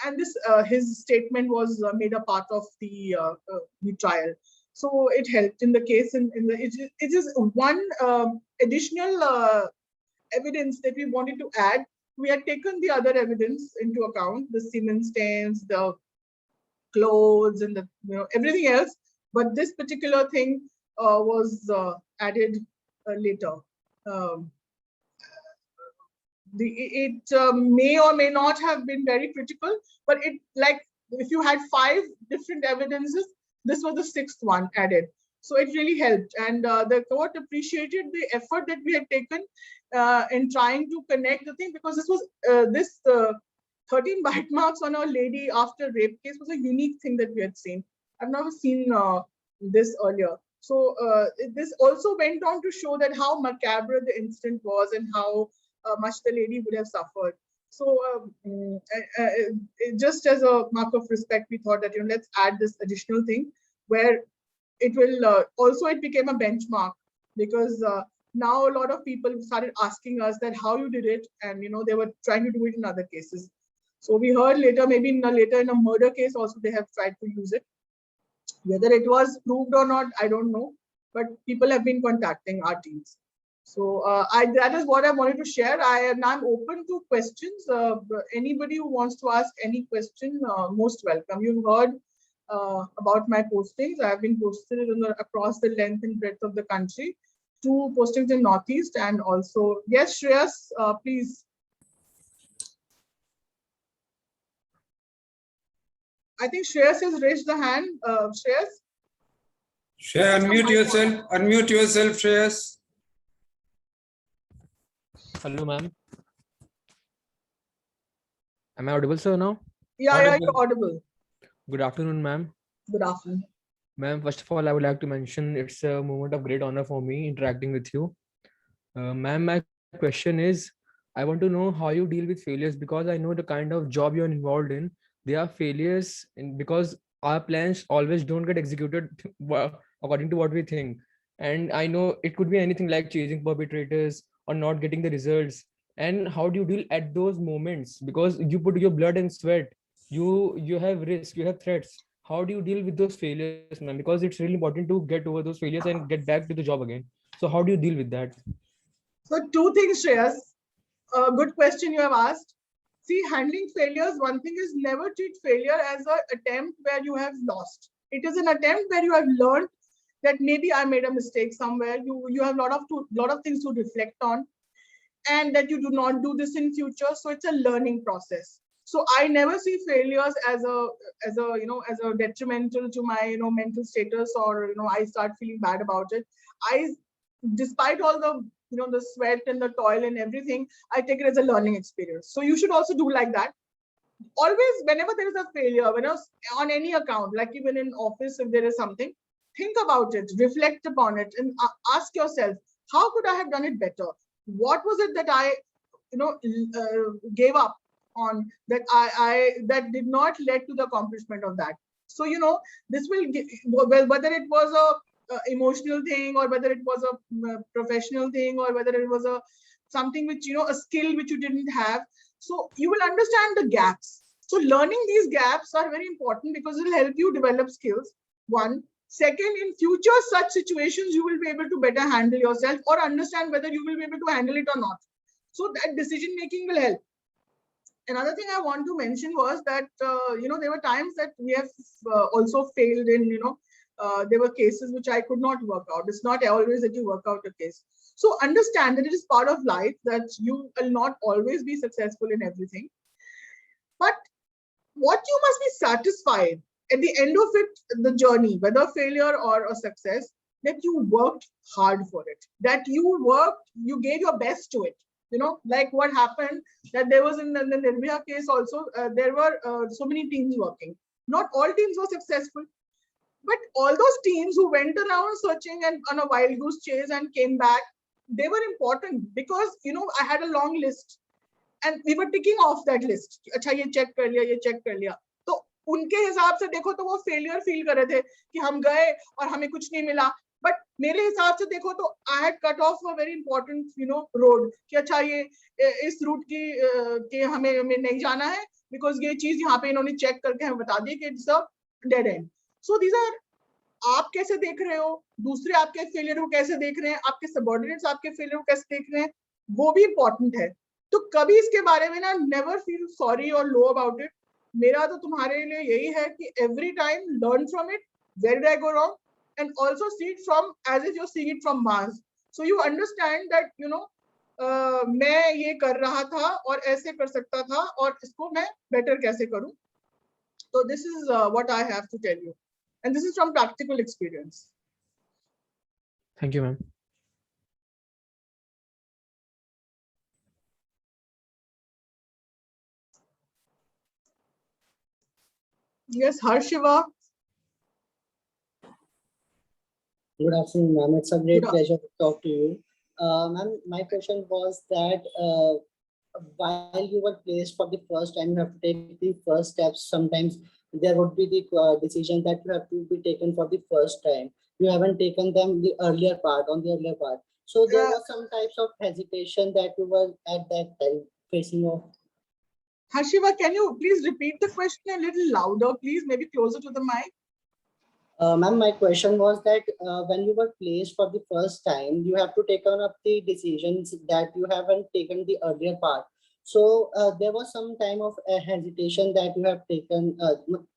and this his statement was made a part of the trial. So it helped in the case. It is one additional evidence that we wanted to add. We had taken the other evidence into account, the semen stains, the clothes, and the everything else, but this particular thing was added later. it may or may not have been very critical, but it, like, if you had 5 different evidences, this was the 6th one added. So it really helped, and the court appreciated the effort that we had taken in trying to connect the thing, because this was 13 bite marks on a lady after rape case was a unique thing that we had seen. I've never seen this earlier. So this also went on to show that how macabre the incident was and how much the lady would have suffered. So just as a mark of respect, we thought that, you know, let's add this additional thing where it will also, it became a benchmark, because now a lot of people started asking us that how you did it, and, you know, they were trying to do it in other cases. So we heard later, maybe later in a murder case also they have tried to use it. Whether it was proved or not, I don't know, but people have been contacting our teams. So that is what I wanted to share. I'm open to questions. Anybody who wants to ask any question, most welcome. You've heard about my postings. I have been posted across the length and breadth of the country. 2 postings in Northeast, and also, yes, Shreyas, please. I think Shreyas has raised the hand. Shreyas? Shreyas, unmute yourself. Unmute yourself, Shreyas. Hello, ma'am. Am I audible, sir, now? Yeah, yeah, you're audible. Good afternoon, ma'am. Good afternoon. Ma'am, first of all, I would like to mention it's a moment of great honor for me interacting with you. Ma'am, my question is, I want to know how you deal with failures, because I know the kind of job you're involved in. There are failures because our plans always don't get executed according to what we think. And I know it could be anything like chasing perpetrators or not getting the results. And how do you deal at those moments? Because you put your blood and sweat, you have risk, you have threats. How do you deal with those failures, ma'am? Because it's really important to get over those failures and get back to the job again. So how do you deal with that? So 2 things, Shreyas. Good question you have asked. See, handling failures, one thing is never treat failure as an attempt where you have lost. It is an attempt where you have learned that maybe I made a mistake somewhere. You have lot of things to reflect on, and that you do not do this in future. So it's a learning process. So I never see failures as a detrimental to my, you know, mental status, or, you know, I start feeling bad about it. Despite all the, you know, the sweat and the toil and everything, I take it as a learning experience. So you should also do like that. Always, whenever there is a failure, on any account, like even in office, if there is something, think about it, reflect upon it, and ask yourself, how could I have done it better? What was it that I, you know, gave up on, that that did not lead to the accomplishment of that? So, you know, this will give, whether it was a emotional thing, or whether it was a professional thing, or whether it was something which, you know, a skill which you didn't have. So you will understand the gaps. So learning these gaps are very important, because it will help you develop skills. 1. Second, in future such situations, you will be able to better handle yourself, or understand whether you will be able to handle it or not. So that decision making will help. Another thing I want to mention was that, you know, there were times that we have also failed in, you know, there were cases which I could not work out. It's not always that you work out a case. So understand that it is part of life, that you will not always be successful in everything. But what you must be satisfied at the end of it, the journey, whether failure or a success, that you worked hard for it, that you gave your best to it. You know, like what happened, that there was in the Nirbhaya case also, there were so many teams working. Not all teams were successful. But all those teams who went around searching and on a wild goose chase and came back, they were important, because, you know, I had a long list and we were ticking off that list. अच्छा ये check कर लिया, ये check कर लिया. तो उनके हिसाब से देखो तो वो failure feel कर रहे थे कि हम गए और हमें कुछ नहीं मिला. But मेरे हिसाब से देखो तो I had cut off a very important, you know, road कि अच्छा ये इस route की हमें नहीं जाना है, because ये चीज यहाँ पे इन्होंने check करके हमें बता दी कि it's a dead end. So these are, आप कैसे देख रहे हो, दूसरे आपके फेलियर को कैसे देख रहे हैं, आपके सबऑर्डिनेट्स आपके फेलियर को कैसे देख रहे हैं, वो भी इंपॉर्टेंट है. तो कभी इसके बारे में ना नेवर फील सॉरी और लो अबाउट इट. मेरा तो तुम्हारे लिए यही है कि every time learn from it, where did I go wrong, and also see it from as if you are seeing it from Mars. So you understand that, you know, मैं ये कर रहा था और ऐसे कर सकता था और इसको मैं better कैसे करूं. So this is what I have to tell you, and this is from practical experience. Thank you, ma'am. Yes, Harshiva. Good afternoon, ma'am. It's a great Good pleasure to talk to you. Ma'am, my question was that while you were placed for the first time, you have to take the first steps. Sometimes there would be the decision that you have to be taken for the first time. You haven't taken them the earlier part, on the earlier part. So there was some types of hesitation that you were at that time facing of. Harshiva, can you please repeat the question a little louder, please? Maybe closer to the mic. Ma'am, my question was that when you were placed for the first time, you have to take on up the decisions that you haven't taken the earlier part. So there was some time of hesitation that you have taken,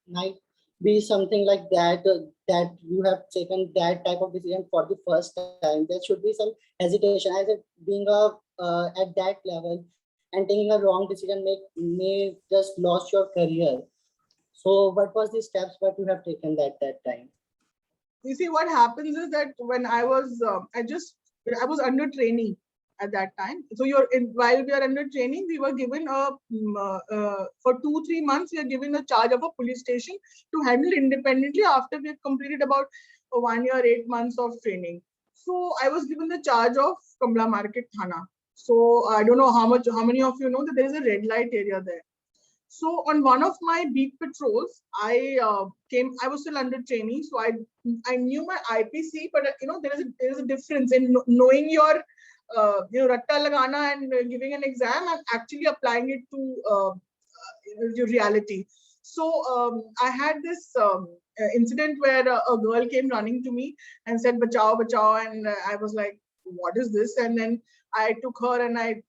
might be something like that, that you have taken that type of decision for the first time. There should be some hesitation as it being at that level and taking a wrong decision may just lost your career. So what was the steps that you have taken at that time? You see, what happens is that when I was, I was under training at that time. So while we are under training, we were given for 2-3 months, we are given a charge of a police station to handle independently after we have completed about 1 year, 8 months of training. So I was given the charge of Kamla Market Thana. So I don't know how many of you know that there is a red light area there. So on one of my beat patrols, I was still under training, so I knew my IPC, but there is a difference in knowing your ratta lagana and giving an exam and actually applying it to your reality. So I had this incident where a girl came running to me and said "Bachao, bachao," and I was like, "What is this?" And then I took her and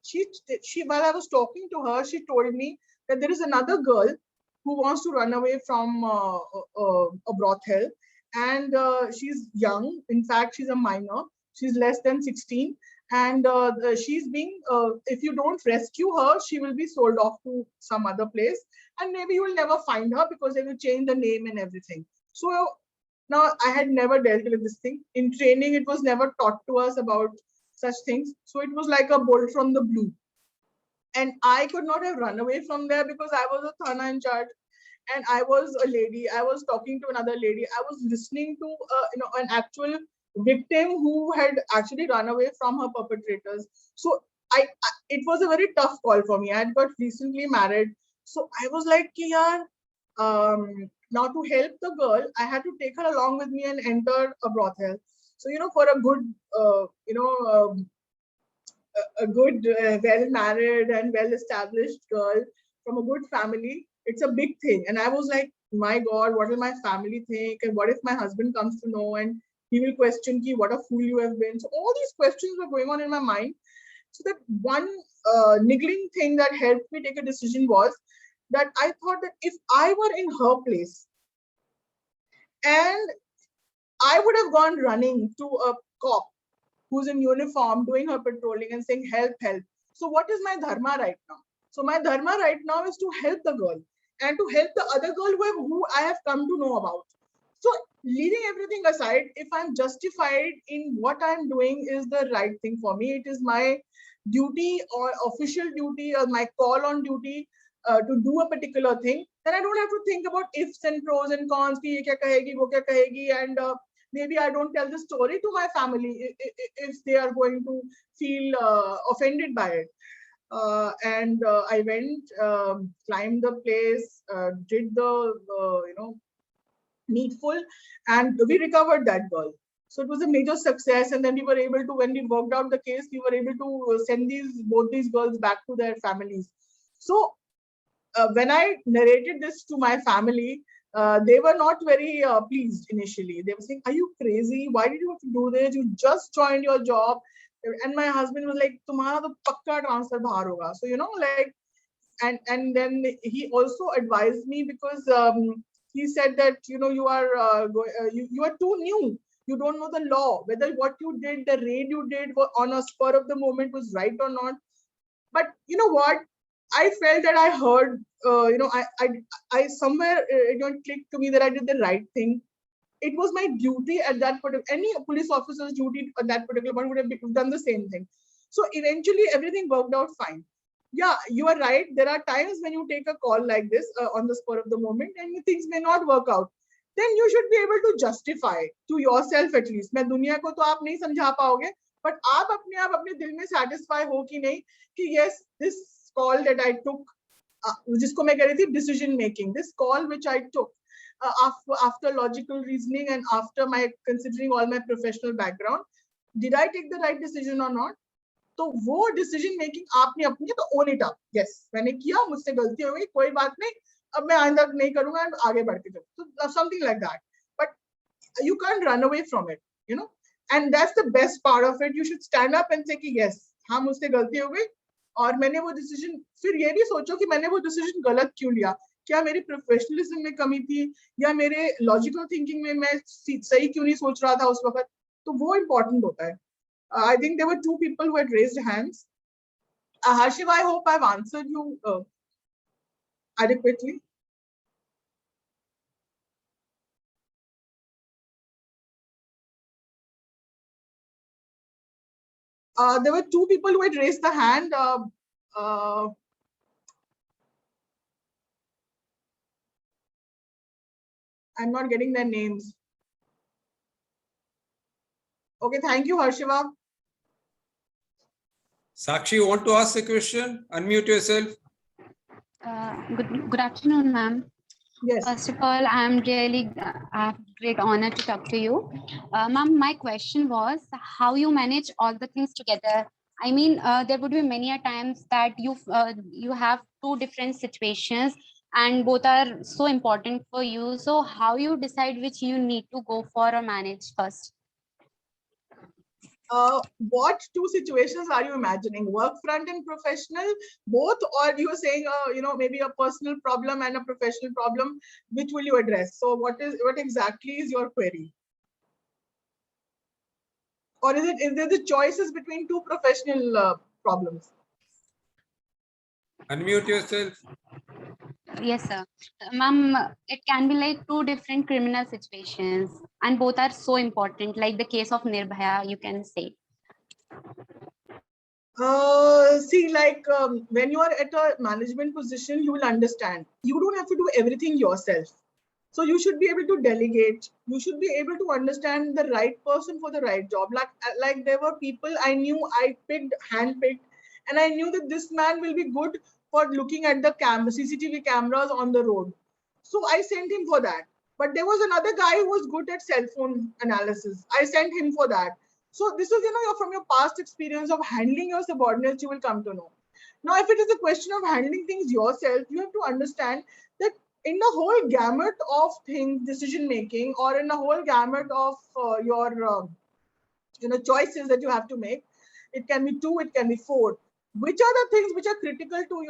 she while I was talking to her, she told me that there is another girl who wants to run away from a brothel, and she's young. In fact, she's a minor. She's less than 16, and she's being. If you don't rescue her, she will be sold off to some other place, and maybe you will never find her because they will change the name and everything. So now I had never dealt with this thing. In training, it was never taught to us about such things. So it was like a bolt from the blue. And I could not have run away from there because I was a Thana in charge and I was a lady. I was talking to another lady. I was listening to an actual victim who had actually run away from her perpetrators. So it was a very tough call for me. I had got recently married. So I was like, yaar, now to help the girl, I had to take her along with me and enter a brothel. So, for a good, a good, well-married and well-established girl from a good family, it's a big thing. And I was like, my God, what will my family think? And what if my husband comes to know and he will question ki, what a fool you have been? So all these questions were going on in my mind. So that one niggling thing that helped me take a decision was that I thought that if I were in her place and I would have gone running to a cop who's in uniform doing her patrolling and saying, help, help. So what is my dharma right now? So my dharma right now is to help the girl and to help the other girl who I have come to know about. So leaving everything aside, if I'm justified in what I'm doing is the right thing for me, it is my duty or official duty or my call on duty to do a particular thing, then I don't have to think about ifs and pros and cons, ki ye kya kahegi, wo kya kahegi, and maybe I don't tell the story to my family if they are going to feel offended by it. And I went, climbed the place, did the needful, and we recovered that girl. So it was a major success. And then we were able to, when we worked out the case, we were able to send both these girls back to their families. So when I narrated this to my family, they were not very pleased initially. They were saying, are you crazy? Why did you have to do this? You just joined your job. And my husband was like, tumhara to pakka transfer bahar hoga. So, and then he also advised me because he said that, you are you are too new. You don't know the law, whether what you did, the raid you did on a spur of the moment was right or not. But you know what? I felt that I heard, I somewhere it clicked to me that I did the right thing. It was my duty at that particular, any police officer's duty at that particular point would have done the same thing. So eventually everything worked out fine. Yeah, you are right. There are times when you take a call like this on the spur of the moment and things may not work out. Then you should be able to justify to yourself at least. मैं दुनिया को तो आप नहीं समझा पाओगे, but आप अपने दिल में satisfy हो कि नहीं कि yes, this call that I took, जिसको मैं कह रही थी decision making, this call which I took after logical reasoning and after my considering all my professional background, did I take the right decision or not? तो वो decision making आपने अपनी है तो ओन इट अप, यस मैंने किया, मुझसे गलती हो गई, कोई बात नहीं, अब मैं आइंदा नहीं करूंगा, आगे बढ़ के चलूं, तो something like that. But you can't run away from it, you know, and that's the best part of it. You should stand up and say कि yes, हाँ मुझसे गलती हो गई और मैंने वो डिसीजन, फिर ये भी सोचो कि मैंने वो डिसीजन गलत क्यों लिया, क्या मेरी प्रोफेशनलिज्म में कमी थी या मेरे लॉजिकल थिंकिंग में मैं सही क्यों नहीं सोच रहा था उस वक्त, तो वो इम्पोर्टेंट होता है. I think there were two people who had raised hands. Harshiv, I hope I've answered you adequately. There were two people who had raised the hand. I'm not getting their names. Okay, thank you, Harshiva. Sakshi, you want to ask a question? Unmute yourself. Good afternoon, ma'am. Yes. First of all, I have great honor to talk to you. Ma'am, my question was how you manage all the things together. I mean, there would be many a times that you have two different situations and both are so important for you. So how you decide which you need to go for or manage first? What two situations are you imagining? Work front and professional, both, or you are saying, maybe a personal problem and a professional problem? Which will you address? So, what exactly is your query? Or is there the choices between two professional problems? Unmute yourself. Yes, sir. Ma'am, it can be like two different criminal situations and both are so important, like the case of Nirbhaya, you can say. See, like when you are at a management position, you will understand. You don't have to do everything yourself. So you should be able to delegate. You should be able to understand the right person for the right job. Like there were people I knew, I handpicked, and I knew that this man will be good for looking at the CCTV cameras on the road. So I sent him for that. But there was another guy who was good at cell phone analysis. I sent him for that. So this is, from your past experience of handling your subordinates, you will come to know. Now, if it is a question of handling things yourself, you have to understand that in the whole gamut of things, decision making, or in the whole gamut of your choices that you have to make, it can be 2, it can be 4. Which are the things which are critical to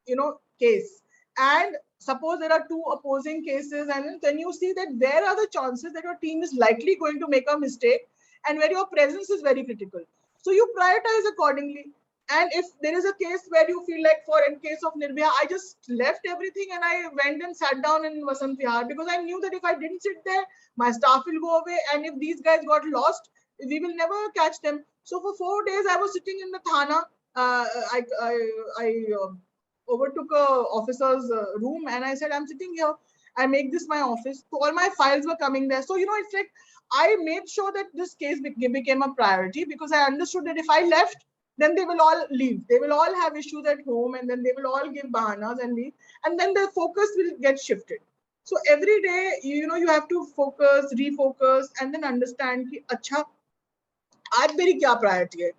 your case? And suppose there are 2 opposing cases, and then you see that there are the chances that your team is likely going to make a mistake, and where your presence is very critical. So you prioritize accordingly. And if there is a case where you feel like, in case of Nirbhaya, I just left everything and I went and sat down in Vasant Vihar because I knew that if I didn't sit there, my staff will go away. And if these guys got lost, we will never catch them. So for 4 days, I was sitting in the Thana. I overtook a officer's room and I said, I'm sitting here. I make this my office. So all my files were coming there. So, it's like I made sure that this case became a priority because I understood that if I left, then they will all leave. They will all have issues at home and then they will all give bahanas and leave. And then the focus will get shifted. So every day, you have to focus, refocus, and then understand कि अच्छा आज मेरी क्या priority है.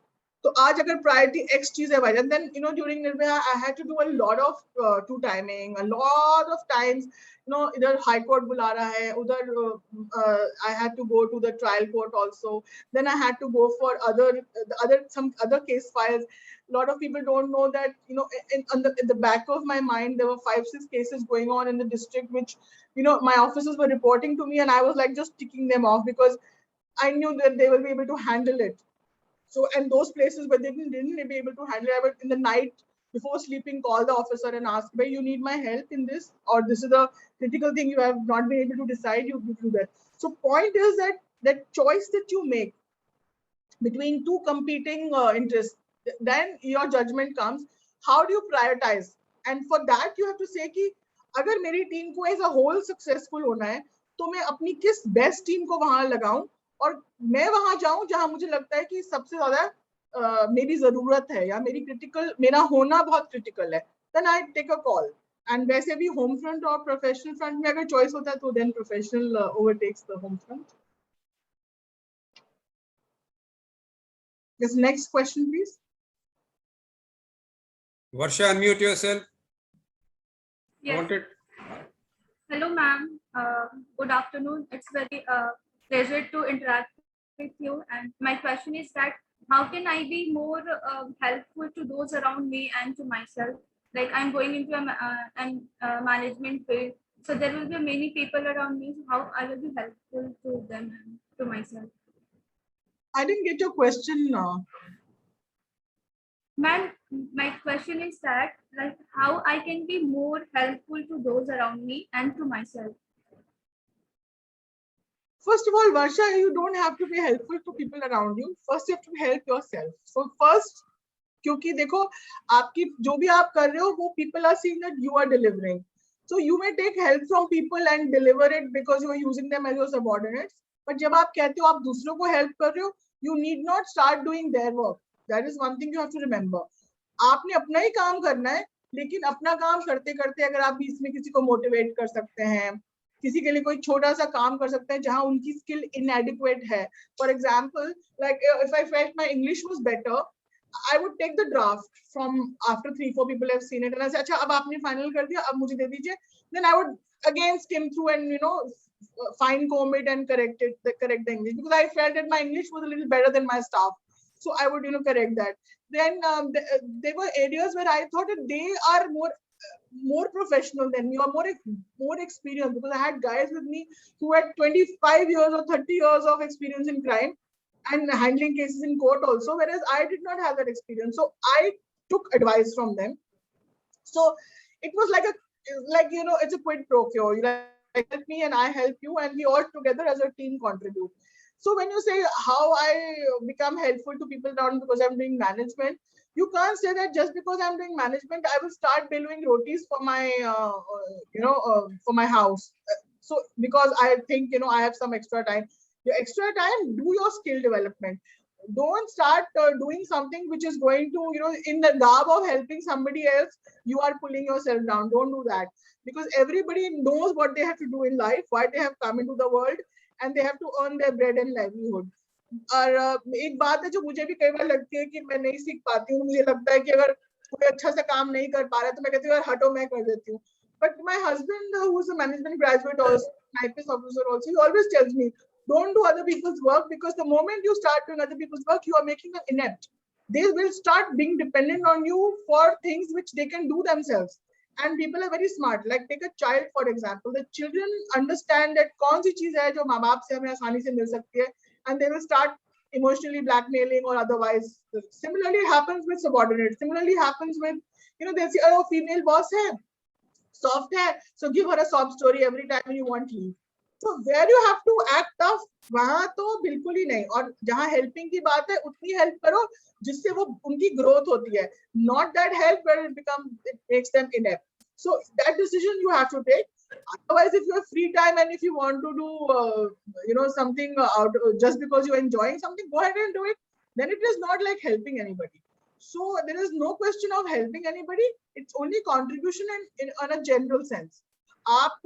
तो आज अगर priority X चीज है भाई, then during Nirbhaya I had to do a lot of two timing, a lot of times, इधर high court बुला रहा है, उधर I had to go to the trial court also, then I had to go for some other case files. A lot of people don't know that in the back of my mind there were 5-6 cases going on in the district which my officers were reporting to me, and I was like just ticking them off because I knew that they will be able to handle it. So, and those places where they didn't be able to handle it, I would in the night before sleeping call the officer and ask, "Hey, you need my help in this, or this is a critical thing you have not been able to decide. You do that." So, point is that choice that you make between two competing interests, then your judgment comes. How do you prioritize? And for that, you have to say कि अगर मेरी team को as a whole successful होना है, तो मैं अपनी किस best team को वहां लगाऊं और मैं वहां जाऊं जहां मुझे लगता है कि सबसे ज्यादा मेरी जरूरत है या मेरा होना बहुत क्रिटिकल है, then I take a call. And वैसे भी home front और professional front में अगर choice होता है तो then professional overtakes the home front. Yes, next question, please. Varsha, unmute yourself. Yes. Wanted. Hello, ma'am. Good afternoon. It's very pleasure to interact with you. And my question is that how can I be more helpful to those around me and to myself? Like I'm going into a management field, so there will be many people around me. So how I will be helpful to them and to myself? I didn't get your question. Ma'am, my question is that like how I can be more helpful to those around me and to myself. First of all, Varsha, you don't have to be helpful to people around you. First, you have to help yourself. So first, क्योंकि देखो आपकी जो भी आप कर रहे हो वो people are seeing that you are delivering. So you may take help from people and deliver it because you are using them as your subordinates. But जब आप कहते हो आप दूसरों को help कर रहे हो, you need not start doing their work. That is one thing you have to remember. आपने अपना ही काम करना है, लेकिन अपना काम करते करते अगर आप बीच में किसी को मोटिवेट कर सकते हैं, किसी के लिए कोई छोटा सा काम कर सकते हैं जहां उनकी स्किल inadequate है. For example, like if I felt my English was better, I would take the draft from after 3-4 people have seen it and I say, अच्छा अब आपने final कर दिया, अब मुझे दे दीजिए. Then I would again skim through and fine comb it and correct the English because I felt that my English was a little better than my staff. So I would correct that. Then there were areas where I thought that they are more professional than me or more experienced, because I had guys with me who had 25 years or 30 years of experience in crime and handling cases in court also, whereas I did not have that experience. So I took advice from them. So it was like it's a quid pro quo. You help me and I help you, and we all together as a team contribute. So when you say how I become helpful to people around because I'm doing management, you can't say that just because I'm doing management, I will start billowing rotis for my, for my house. So because I think, I have some extra time. Your extra time, do your skill development. Don't start doing something which is going to, in the garb of helping somebody else, you are pulling yourself down. Don't do that. Because everybody knows what they have to do in life, why they have come into the world, and they have to earn their bread and livelihood. और एक बात है जो मुझे भी कई बार लगती है कि मैं नहीं सीख पाती हूँ. मुझे लगता है कि अगर कोई अच्छा से काम नहीं कर पा रहा है तो मैं कहती हूँ यार हटो, मैं कर देती हूँ. But my husband, who is a management graduate or IPS officer also, he always tells me, don't do other people's work, because the moment you start doing other people's work, you are making them inept. They will start being dependent on you for things which they can do themselves. And people are very smart. Like take a child, for example. The children understand that कौन सी चीज है जो माँ बाप से हमें आसानी से मिल सकती है, and they will start emotionally blackmailing or otherwise. Similarly happens with subordinates. Similarly happens with, they say, oh, female boss hai, soft hai, so give her a sob story every time you want leave. So where you have to act tough, वहाँ तो बिल्कुल ही नहीं. और जहाँ helping की बात है उतनी help करो जिससे वो उनकी growth होती है. Not that help where it makes them inept. So that decision you have to take. Otherwise, if you have free time and if you want to do, something out just because you're enjoying something, go ahead and do it. Then it is not like helping anybody. So there is no question of helping anybody. It's only contribution in a general sense. आप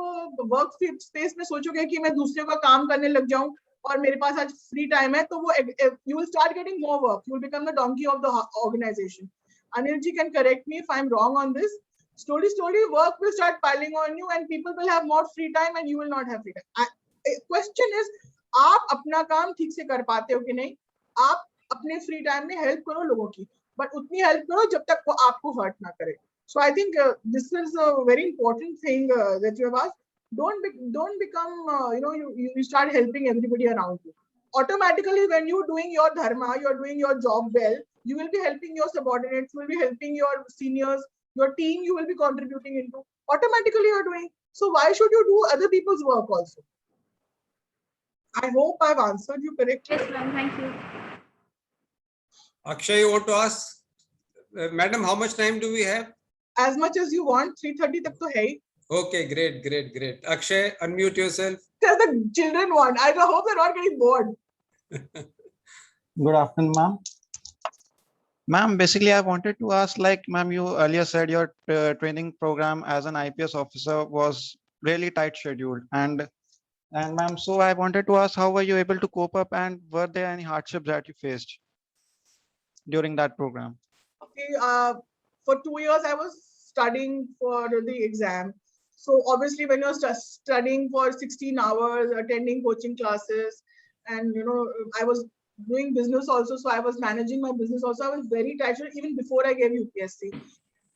work space में सोचोगे कि मैं दूसरे का काम करने लग जाऊं और मेरे पास आज फ्री टाइम है, तो वो you will start getting more work. You will become the donkey of the organization. Anil ji can correct me if I'm wrong on this. Slowly, work will start piling on you, and people will have more free time, and you will not have free time. Question is, आप अपना काम ठीक से कर पाते हो कि नहीं? आप अपने फ्री टाइम में हेल्प करो लोगों की, बट उतनी हेल्प करो जब तक वो आपको हर्ट ना करे. So I think this is a very important thing that you have asked. Don't become you start helping everybody around you. Automatically, when you're doing your dharma, you're doing your job well, you will be helping your subordinates, you will be helping your seniors, your team, you will be contributing into. Automatically, you're doing. So why should you do other people's work also? I hope I've answered you correctly. Yes, ma'am. Thank you. Akshay, you want to ask? Madam, how much time do we have? As much as you want. 3:30 tak to hai hi. Okay, great. Akshay, unmute yourself. As the children want. I hope they're not getting bored. Good afternoon, ma'am. Ma'am, basically, I wanted to ask, like, ma'am, you earlier said your training program as an IPS officer was really tight scheduled, and ma'am, so I wanted to ask, how were you able to cope up, and were there any hardships that you faced during that program? Okay, for 2 years I was studying for the exam. So obviously, when you're studying for 16 hours, attending coaching classes, and I was doing business also, so I was managing my business also. I was very tight even before I gave UPSC.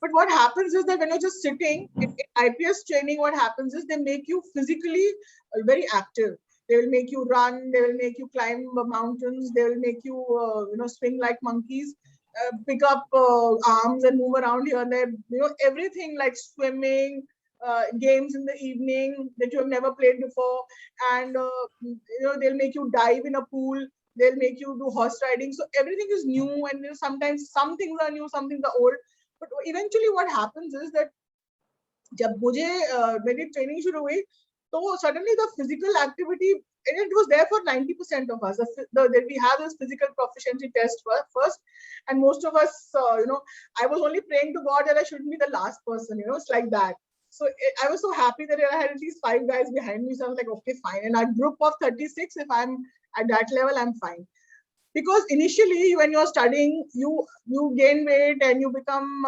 But what happens is that when you're just sitting in IPS training, what happens is they make you physically very active. They will make you run. They will make you climb mountains. They will make you swing like monkeys. Pick up arms and move around here and there. Everything like swimming, games in the evening that you have never played before, and they'll make you dive in a pool. They'll make you do horse riding. So everything is new, and sometimes some things are new, some things are old. But eventually, what happens is that जब मुझे मेरी training शुरू हुई, तो suddenly the physical activity, and it was there for 90% of us. We have this physical proficiency test first, and most of us, I was only praying to God that I shouldn't be the last person. It's like that. So I was so happy that I had at least 5 guys behind me. So I was like, okay, fine. And our group of 36, if I'm at that level, I'm fine. Because initially, when you're studying, you gain weight and you become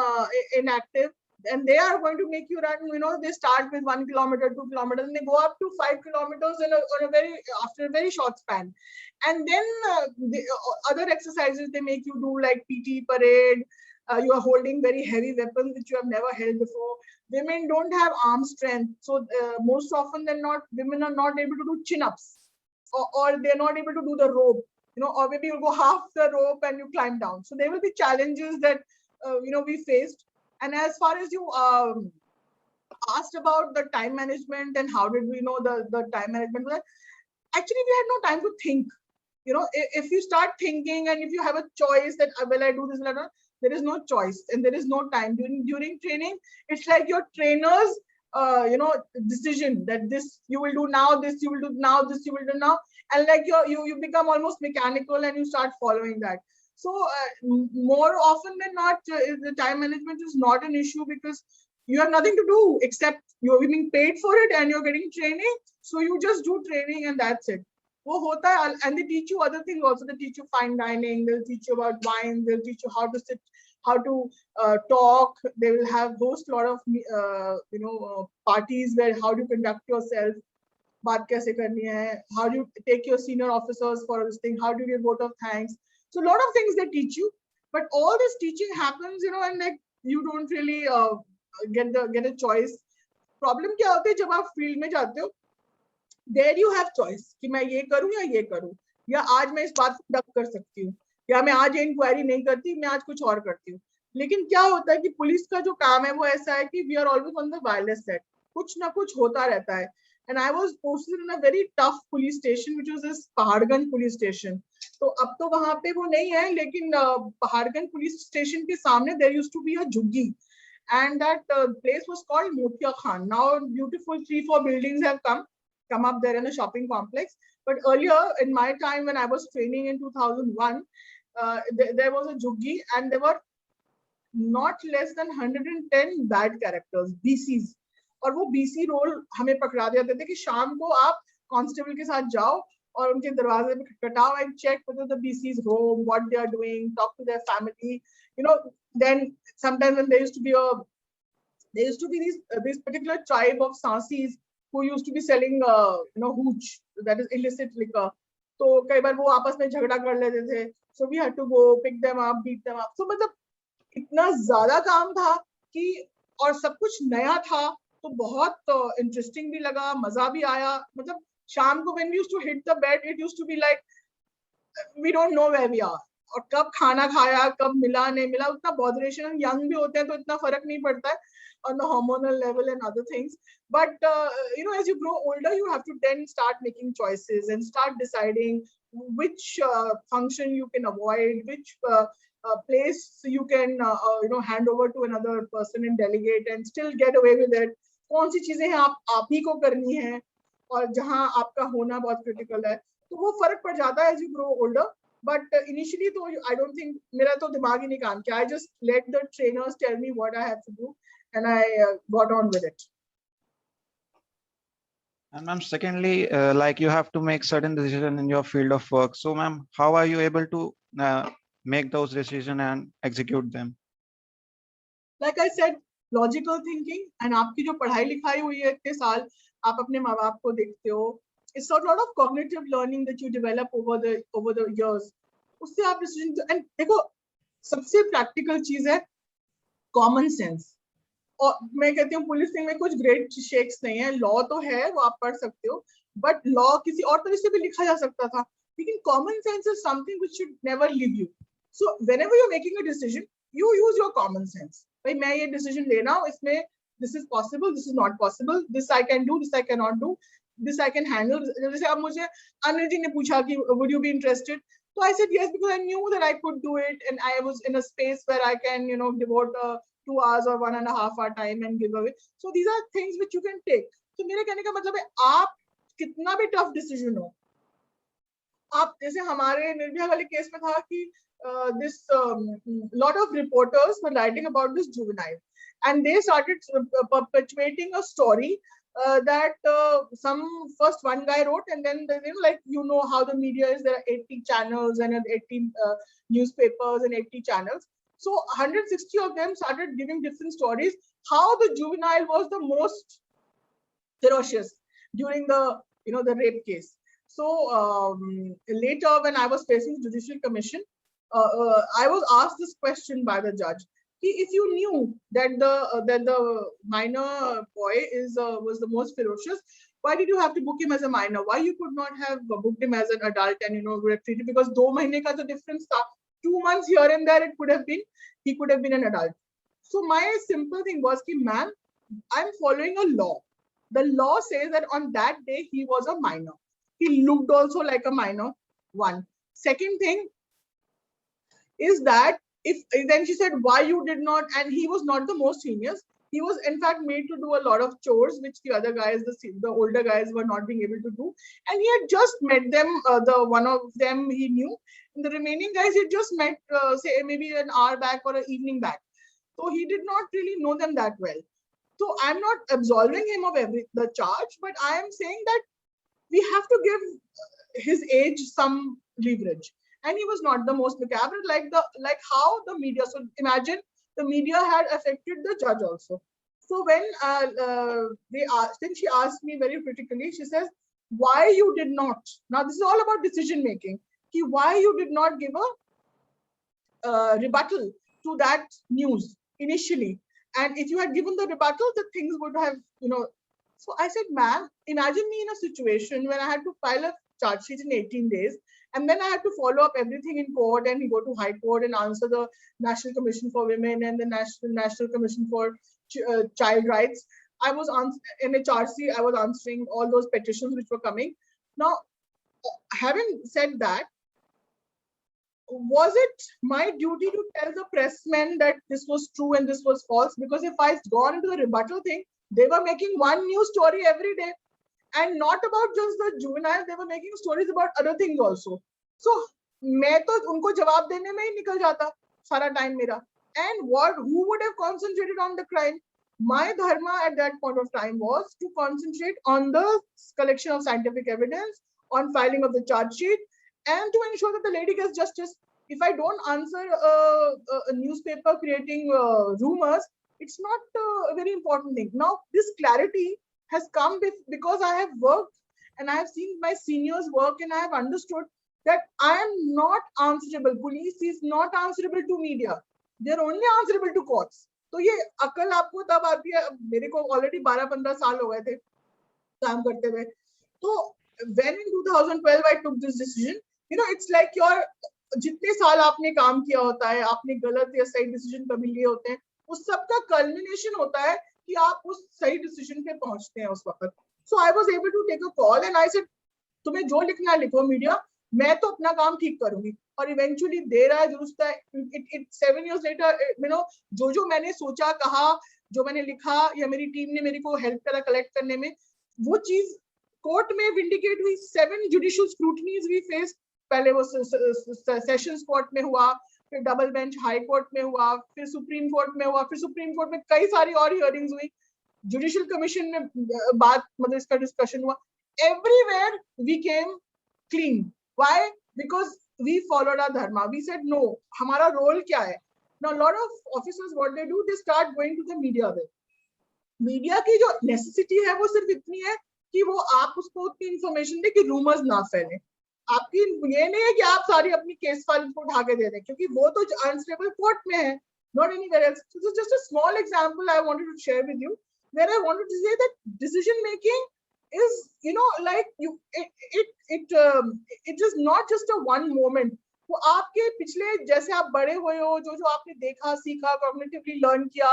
inactive. And they are going to make you run, they start with 1 kilometer, 2 kilometers, and they go up to 5 kilometers after a very short span. And then the other exercises they make you do, like PT parade. You are holding very heavy weapons which you have never held before. Women don't have arm strength. So most often than not, women are not able to do chin-ups, or they're not able to do the rope, or maybe you go half the rope and you climb down. So there will be challenges that, we faced. And as far as you asked about the time management and how did we know the time management, actually we had no time to think. If you start thinking and if you have a choice that will I do this or not, there is no choice and there is no time. During training, it's like your trainer's decision that this you will do now, this you will do now, this you will do now, and like you become almost mechanical and you start following that. So more often than not, the time management is not an issue because you have nothing to do except you're being paid for it and you're getting training. So you just do training and that's it. And they teach you other things also. They teach you fine dining. They'll teach you about wine. They'll teach you how to sit, how to talk. They will host a lot of parties where how do you conduct yourself. बात कैसे करनी है? How do you take your senior officers for this thing? How do you give vote of thanks? So a lot of things they teach you, but all this teaching happens, and like you don't really get a choice. Problem क्या होता है जब आप field में जाते हो? There you have choice कि मैं ये करूँ या ये करूँ, या आज मैं इस बात को डक कर सकती हूँ, या मैं आज ये इंक्वायरी नहीं करती, मैं आज कुछ और करती हूँ. लेकिन क्या होता है कि पुलिस का जो काम है वो ऐसा है कि we are always on the wireless set. कुछ ना कुछ होता रहता है. And I was posted in a very tough police station, which was this Paharganj police station. तो अब तो वहाँ पे वो नहीं है, लेकिन Paharganj police station के सामने there used to be a juggi, and that place was called Motia Khan. Now beautiful 3-4 buildings have come up there in a shopping complex. But earlier in my time when I was training in 2001, there was a juggi, and there were not less than 110 bad characters, BCs. और वो BC role हमें पकड़ा देते थे कि शाम को आप कांस्टेबल के साथ जाओ और उनके दरवाजे में खटखटाओ and check whether the BC is home, what they are doing, talk to their family. Then sometimes when there used to be this particular tribe of Sansis who used to be selling hooch, that is illicit liquor. तो कई बार वो आपस में झगड़ा कर लेते थे. So we had to go pick them up, beat them up. So मतलब इतना ज्यादा काम था कि और सब कुछ नया था, तो बहुत इंटरेस्टिंग भी लगा, मजा भी आया. मतलब शाम को when we used to hit the bed, it used to be like we don't know where we are. और कब खाना खाया, कब मिला नहीं मिला, उतना बॉदरेशन. यंग भी होते हैं तो इतना फर्क नहीं पड़ता है on the hormonal level and other things. But as you grow older, you have to then start making choices and start deciding which function you can avoid, which place you can hand over to another person and delegate and still get away with it. कौन सी चीजें हैं आप ही को करनी है और जहां आपका होना बहुत critical है, तो वो फर्क पड़ जाता है as you grow older. But initially, तो I don't think मेरा तो दिमाग ही नहीं काम किया. I just let the trainers tell me what I have to do, and I got on with it. And ma'am, secondly, like you have to make certain decisions in your field of work. So ma'am, how are you able to make those decisions and execute them? Like I said, logical thinking and आपकी जो पढ़ाई लिखाई हुई है इतने साल, आप अपने माँ बाप को देखते हो. It's a lot of cognitive learning that you develop over the years. उससे आप decision, and देखो सबसे practical चीज है common sense. और मैं कहती हूँ पुलिसिंग में कुछ ग्रेट शेक्स नहीं है. लॉ तो है, वो आप पढ़ सकते हो, बट लॉ किसी और तरह से भी लिखा जा सकता था. लेकिन common sense is something which should never leave you. So whenever you are making a decision, you use your common sense. भाई मैं ये डिसीजन लेना हूँ, इसमें this is possible, this is not possible, this I can do, this I can not do, this I can handle. जैसे अब मुझे अनिल जी ने पूछा कि would you be interested, so I said yes because I knew that I could do it, and I was in a space where I can devote 2 hours or 1.5 hour time and give away. So these are things which you can take. So मेरे कहने का मतलब है आप कितना भी tough decision हो, आप जैसे हमारे निर्भया वाले केस में था कि this lot of reporters were writing about this juvenile, and they started perpetuating a story that first one guy wrote, and then like how the media is, there are 80 channels and 80 newspapers and 80 channels. So 160 of them started giving different stories how the juvenile was the most ferocious during the rape case. So later when I was facing the Judicial Commission, I was asked this question by the judge. If you knew that the minor boy was the most ferocious, why did you have to book him as a minor? Why you could not have booked him as an adult and treated, because 2 mahine ka the difference tha. 2 months here and there, he could have been an adult. So my simple thing was ki ma'am, I'm following a law. The law says that on that day he was a minor. He looked also like a minor. One. Second thing is that then she said why you did not, and he was not the most heinous. He was in fact made to do a lot of chores which the other guys, the older guys, were not being able to do, and he had just met them. The one of them he knew, and the remaining guys he just met say maybe an hour back or an evening back, so he did not really know them that well. So I'm not absolving him of the charge, but I am saying that we have to give his age some leverage. And he was not the most macabre, like how the media. So imagine the media had affected the judge also. So when then she asked me very critically, she says, why you did not, now this is all about decision making, why you did not give a rebuttal to that news initially, and if you had given the rebuttal, the things would have, So I said, ma'am, imagine me in a situation where I had to file a charge sheet in 18 days, and then I had to follow up everything in court and go to High Court and answer the National Commission for Women and the National Commission for Child Rights. I was in HRC, I was answering all those petitions which were coming. Now, having said that, was it my duty to tell the pressmen that this was true and this was false? Because if I had gone into the rebuttal thing, they were making one news story every day. And not about just the juvenile, they were making stories about other things also. So, मैं तो उनको जवाब देने में ही निकल जाता सारा time मेरा. And who would have concentrated on the crime? My dharma at that point of time was to concentrate on the collection of scientific evidence, on filing of the charge sheet, and to ensure that the lady gets justice. If I don't answer a newspaper creating rumors, it's not a very important thing. Now, this clarity has come because I have worked and I have seen my seniors work, and I have understood that I am not answerable. Police is not answerable to media. They are only answerable to courts. तो ये अकल आपको तब आती है, मेरे को already 12-15 साल हो गए थे काम करते हुए. तो when in 2012 I took this decision, it's like your जितने साल आपने काम किया होता है, आपने गलत या सही डिसीजन कभी लिए होते हैं, उस सब का कल्मिनेशन होता है कि आप उस सही डिसीजन पे पहुंचते हैं उस वक्त. So I was able to take a call and I said, तुम्हें जो लिखना है लिखो मीडिया, मैं तो अपना काम ठीक करूंगी. और इवेंचुअली देर आए दुरुस्त है. 7 years later, जो मैंने सोचा, कहा, जो मैंने लिखा, या मेरी टीम ने मेरे को हेल्प करा कलेक्ट करने में, वो चीज कोर्ट में विंडिकेट हुई. 7 जुडिशियल स्क्रूटनीज वी फेस. पहले वो सेशंस कोर्ट में हुआ, फिर डबल बेंच हाई कोर्ट में हुआ, फिर सुप्रीम कोर्ट में हुआ, फिर सुप्रीम कोर्ट में कई सारी और हियरिंग्स हुई. जुडिशियल कमीशन में बात, मतलब इसका डिस्कशन हुआ. Everywhere we came clean. Why? Because we followed our dharma. We said no, हमारा रोल क्या है. Now a lot of officers, what they do, they start going to the media with. Media की जो necessity है वो सिर्फ इतनी है कि वो आप उसको उतनी इंफॉर्मेशन दे कि रूमर्स ना फैले. आपकी ये नहीं है कि आप सारी अपनी केस फाइल को उठा के दे दें, क्योंकि वो तो अनस्टेबल कोर्ट में है, not anywhere else. So this is just a small example I wanted to share with you, where I wanted to say that decision making is, like it is not just a one moment. वो आपके पिछले, जैसे आप बड़े हुए हो, जो आपने देखा, सीखा, कॉग्निटिवली लर्न किया.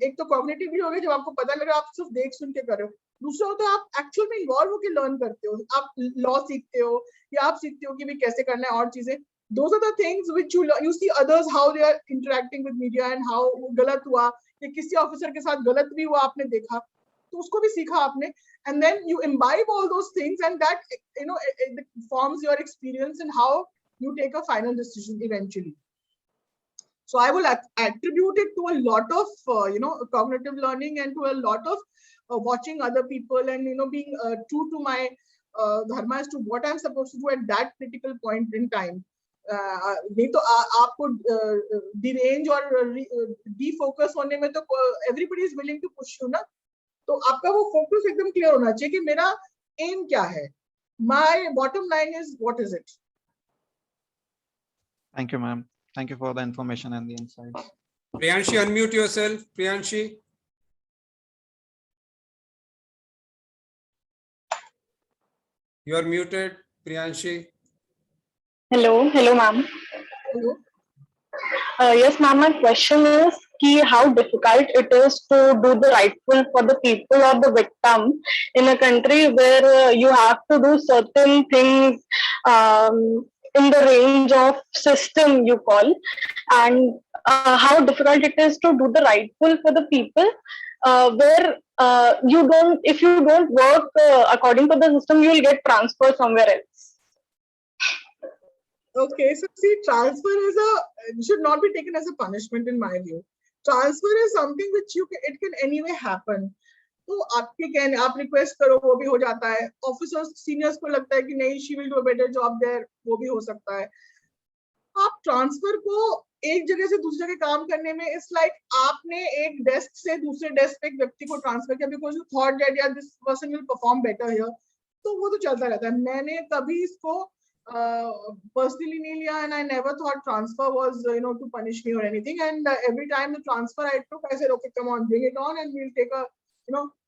एक तो कॉग्निटिवली हो गया जब आपको पता लगा, आप सिर्फ देख सुन के कर रहे हो. दूसरा होता है आप एक्चुअल में इन्वॉल्व होकर लर्न करते हो. आप लॉ सीखते हो, या आप सीखते हो कि भी कैसे करना है और चीजें. Those are the things which you see others how they are interacting with media and how गलत हुआ, या किसी ऑफिसर के साथ गलत भी हुआ आपने देखा, तो उसको भी सीखा आपने. And then you imbibe all those things, and that it forms your experience and how you take a final decision eventually. So I will attribute it to a lot of cognitive learning, and to a lot of watching other people, and being true to my dharma as to what I'm supposed to do at that critical point in time. नहीं तो आपको derange और defocus होने में तो everybody is willing to push you ना. तो आपका वो फोकस एकदम क्लियर होना चाहिए कि मेरा एम क्या है. My bottom line is, what is it? Thank you, ma'am. Thank you for the information and the insights. Priyanshi, unmute yourself. Priyanshi. You are muted, Priyanshi. Hello, ma'am. Hello? Yes, ma'am. My question is how difficult it is to do the rightful for the people or the victim in a country where you have to do certain things in the range of system you call, and how difficult it is to do the rightful for the people where if you don't work according to the system, you will get transferred somewhere else. Okay, so see, transfer should not be taken as a punishment in my view. Transfer is something which it can anyway happen. तो आपके कहने, आप request करो वो भी हो जाता है. ऑफिसर्स सीनियर्स को लगता है कि नहीं, she will do a better job there, वो भी हो सकता है. आप ट्रांसफर को एक जगह से दूसरी जगह काम करने में, इट्स लाइक आपने एक डेस्क से दूसरे डेस्क पे एक व्यक्ति को ट्रांसफर किया बिकॉज यू थॉट दैट यार this person will perform better here. तो वो तो चलता रहता है. मैंने कभी इसको personally नहीं लिया, and I never thought transfer was to punish me or anything. And every time the transfer I took, I said, okay, come on, bring it on, and we'll take a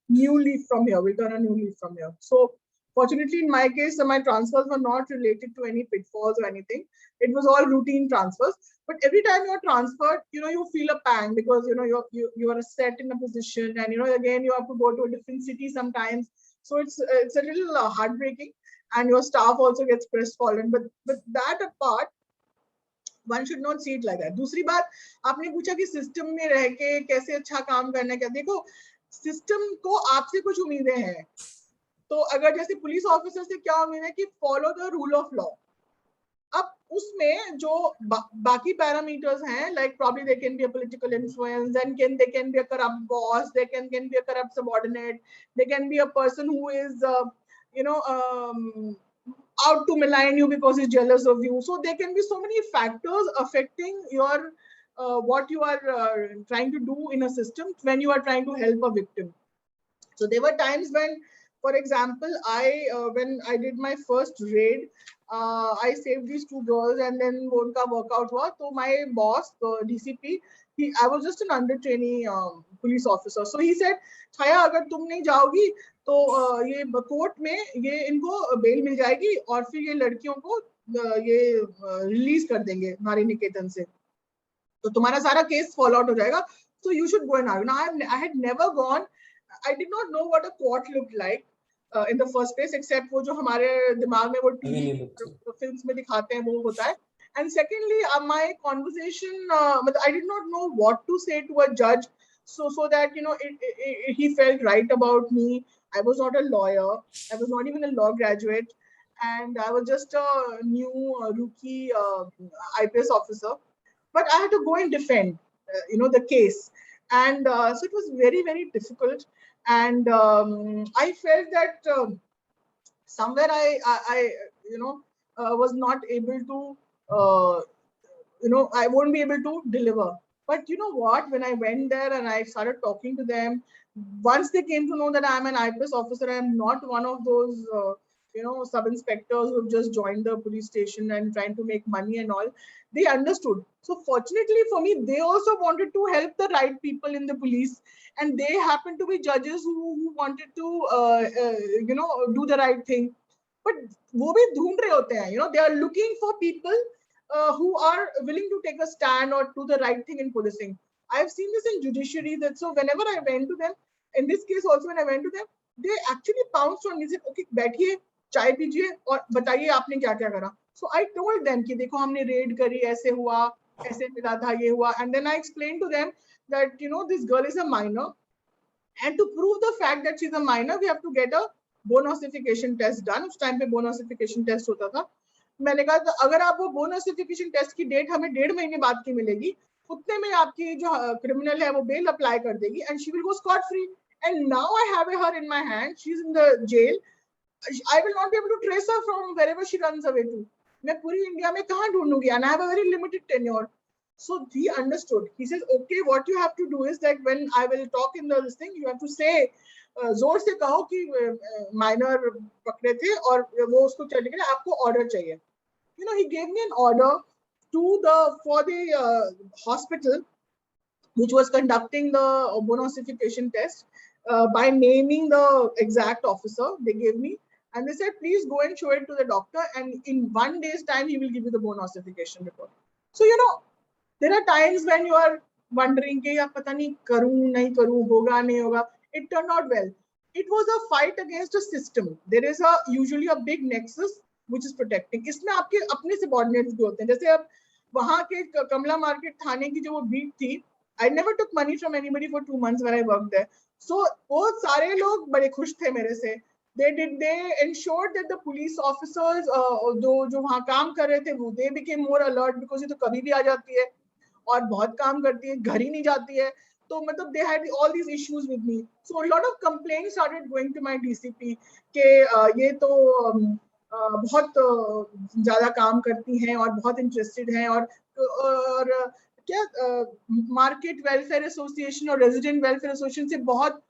new leaf from here. We'll turn a new leaf from here. So fortunately, in my case, my transfers were not related to any pitfalls or anything. It was all routine transfers. But every time you're transferred, you feel a pang because you are set in a position, and again you have to go to a different city sometimes. So it's a little heartbreaking. And your staff also gets crestfallen, but that apart, one should not see it like that. दूसरी बात, आपने पूछा कि system में रह के कैसे अच्छा काम करना है. क्या देखो, सिस्टम को आपसे कुछ उम्मीदें हैं. तो अगर जैसे पुलिस ऑफिसर से क्या उम्मीद है कि follow the rule of law. अब उसमें जो बाकी पैरामीटर्स हैं, like probably there can be a political influence, and they can be a corrupt boss, there can be a corrupt subordinate, there can be a person who is out to malign you because he's jealous of you. So there can be so many factors affecting your what you are trying to do in a system when you are trying to help a victim. So there were times when, for example, when I did my first raid, I saved these two girls, and then वो उनका workout हुआ. So my boss, the DCP, I was just an under trainee police officer. So he said, छाया अगर तुम नहीं जाओगी तो ये court में ये इनको बेल मिल जाएगी और फिर ये लड़कियों को ये रिलीज कर देंगे नारी निकेतन से, तो तुम्हारा सारा केस फॉल आउट हो जाएगा. So you should go and argue. Now I had never gone. I did not know what a court looked like in the first place, except वो जो हमारे दिमाग में वो टीवी फिल्म्स में दिखाते हैं वो होता है. And secondly, my conversation, I did not know what to say to a judge, so that he felt right about me. I was not a lawyer. I was not even a law graduate, and I was just a new rookie IPS officer. But I had to go and defend, the case, and so it was very, very difficult. And I felt that somewhere I was not able to, I won't be able to deliver. But you know what? When I went there and I started talking to them, once they came to know that I'm an IPS officer, I'm not one of those, sub-inspectors who have just joined the police station and trying to make money and all. They understood. So fortunately for me, they also wanted to help the right people in the police, and they happened to be judges who wanted to, do the right thing. But वो भी ढूंढ रहे होते हैं, they are looking for people who are willing to take a stand or do the right thing in policing. I've seen this in judiciary, that so whenever I went to them, in this case also when I went to them, they actually pounced on me, said, okay, बैठिए, चाय पीजिए और बताइए आपने क्या क्या करा. So I told them कि देखो हमने रेड करी, ऐसे हुआ, ऐसे मिला था, ये हुआ. And then I explained to them that this girl is a minor, and to prove the fact that she's a minor, we have to get a bone ossification test done. उस time पे bone ossification test होता था. मैंने कहा तो अगर आप वो bone ossification test की डेट हमें 1.5 महीने बाद की मिलेगी, उतने में आपकी जो क्रिमिनल है वो बेल अप्लाई कर देगी, and she will go scot free. And now I have her in my hand. She's in the jail. I will not be able to trace her from wherever she runs away to. मैं पूरी India में कहाँ ढूंढूंगी? And I have a very limited tenure. So he understood. He says, okay, what you have to do is that when I will talk in this thing, you have to say, जोर से कहो कि minor पकड़े थे और वो उसको चलने के लिए आपको ऑर्डर चाहिए. He gave me an order for the hospital which was conducting the bone ossification test by naming the exact officer they gave me, and they said, please go and show it to the doctor, and in 1 day's time he will give you the bone ossification report. So there are times when you are wondering कि यार पता नहीं करूँ नहीं करूँ, होगा नहीं होगा. It turned out well. It was a fight against a system. There is usually a big nexus which is protecting. इसमें आपके अपने subordinates भी होते हैं. जैसे अब वहाँ के कमला मार्केट थाने की जो वो बीट थी, I never took money from anybody for 2 months when I worked there. So वो सारे लोग बड़े खुश थे मेरे से. They ensured that the police officers जो वहाँ काम कर रहे थे वो they became more alert, because ये तो कभी भी आ जाती है और बहुत काम करती है, घर ही नहीं जाती है. तो मतलब they had all these issues with me. So a lot of complaints started going to my DCP कि ये तो बहुत ज्यादा काम करती हैं और बहुत इंटरेस्टेड हैं और क्या मार्केट वेलफेयर एसोसिएशन और रेजिडेंट वेलफेयर एसोसिएशन से बहुत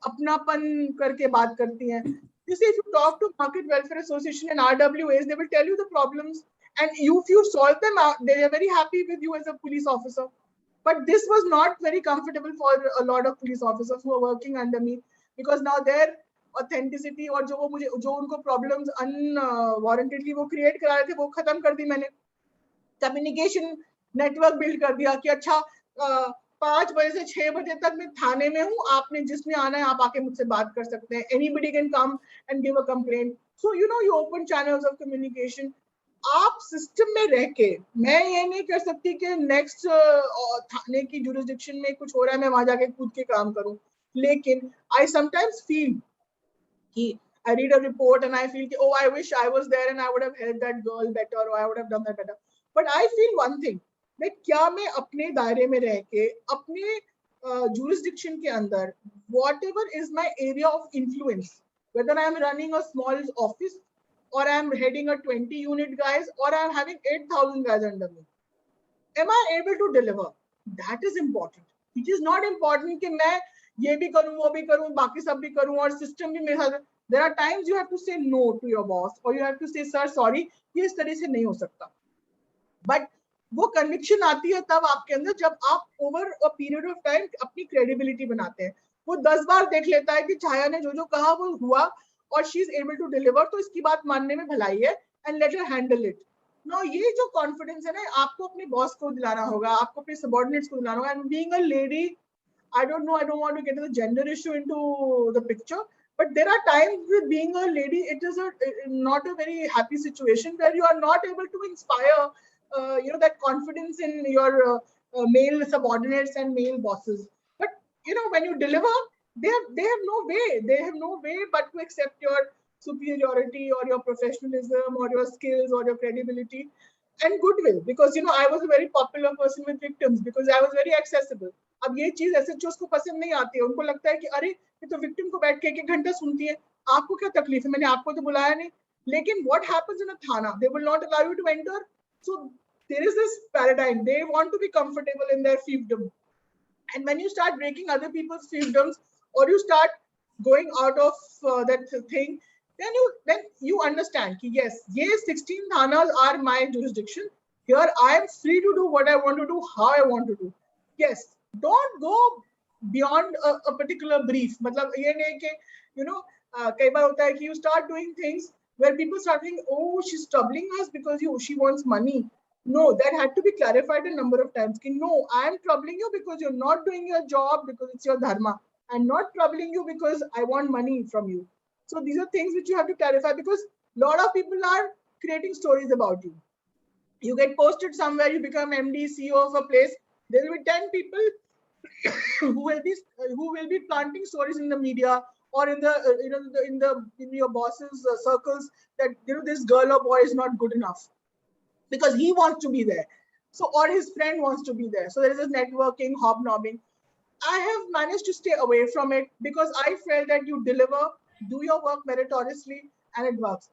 अपनापन करके बात करती हैं. You see, if you talk to Market Welfare Association and RWAs, they will tell you the problems, and if you solve them out, they are very happy with you as a police officer. But this was not very comfortable for a lot of police officers who are working under me, because now their authenticity और जो उनको problems unwarrantedly वो create करा रहे थे वो खत्म कर दी मैंने. Communication network build कर दिया कि अच्छा 5 बजे से 6 बजे तक मैं थाने में हूँ, आपने जिसमें आना है आप आके मुझसे बात कर सकते हैं. Anybody can come and give a complaint. So you open channels of communication. आप सिस्टम में रह के, मैं ये नहीं कर सकती कि नेक्स्ट थाने की जुरिस्डिक्शन में कुछ हो रहा है मैं वहां जाके कूद के काम करूं. लेकिन I sometimes feel कि I read a report and I feel कि oh I wish I was there and I would have helped that girl better or I would have done that better. But I feel one thing, मैं क्या मैं अपने दायरे में रह के अपने jurisdiction के अंदर whatever is my area of influence, whether I'm running a small office or I'm heading a 20 unit guys or I'm having 8,000 guys under me. Am I able to deliver? That is important. It is not important कि मैं ये भी करूँ, वो भी करूँ, बाकी सब भी करूँ और system भी मेरे साथ. There are times you have to say no to your boss or you have to say, sir, sorry, ये इस तरह से नहीं हो सकता. But वो conviction आती है तब आपके अंदर जब आप over a period of time अपनी credibility बनाते हैं. वो 10 बार देख लेता है कि छाया ने जो कहा वो हुआ और she is able to deliver, तो इसकी बात मानने में भलाई है and let her handle it. Now ये जो confidence है ना, आपको अपने boss को दिलाना होगा, आपको अपने subordinates को दिलाना होगा. And being a lady, I don't know, I don't want to get the gender issue into the picture, but there are times with being a lady, it is not a very happy situation where you are not able to inspire that confidence in your male subordinates and male bosses. But when you deliver, they have no way but to accept your superiority or your professionalism or your skills or your credibility and goodwill, because I was a very popular person with victims because I was very accessible. अब ये चीज SHOs को पसंद नहीं आती है, उनको लगता है कि अरे ये तो victim को बैठ के एक घंटा सुनती है, आपको क्या तकलीफ है, मैंने आपको तो बुलाया नहीं. लेकिन what happens in a thana, they will not allow you to enter. So there is this paradigm, they want to be comfortable in their fiefdom, and when you start breaking other people's fiefdoms or you start going out of that thing, then you understand कि yes, ये 16 thanas are my jurisdiction. Here I am free to do what I want to do, how I want to do. Yes, don't go beyond a particular brief. मतलब ये नहीं कि कई बार होता है कि you start doing things where people start thinking, oh, she's troubling us because she wants money. No, that had to be clarified a number of times. Ki, no, I am troubling you because you're not doing your job because it's your dharma. I'm not troubling you because I want money from you. So these are things which you have to clarify, because a lot of people are creating stories about you. You get posted somewhere, you become MD, CEO of a place. There will be 10 people who will be planting stories in the media or in the in your boss's circles that this girl or boy is not good enough because he wants to be there. So, or his friend wants to be there. So there is this networking, hobnobbing. I have managed to stay away from it because I felt that you deliver, do your work meritoriously, and it works.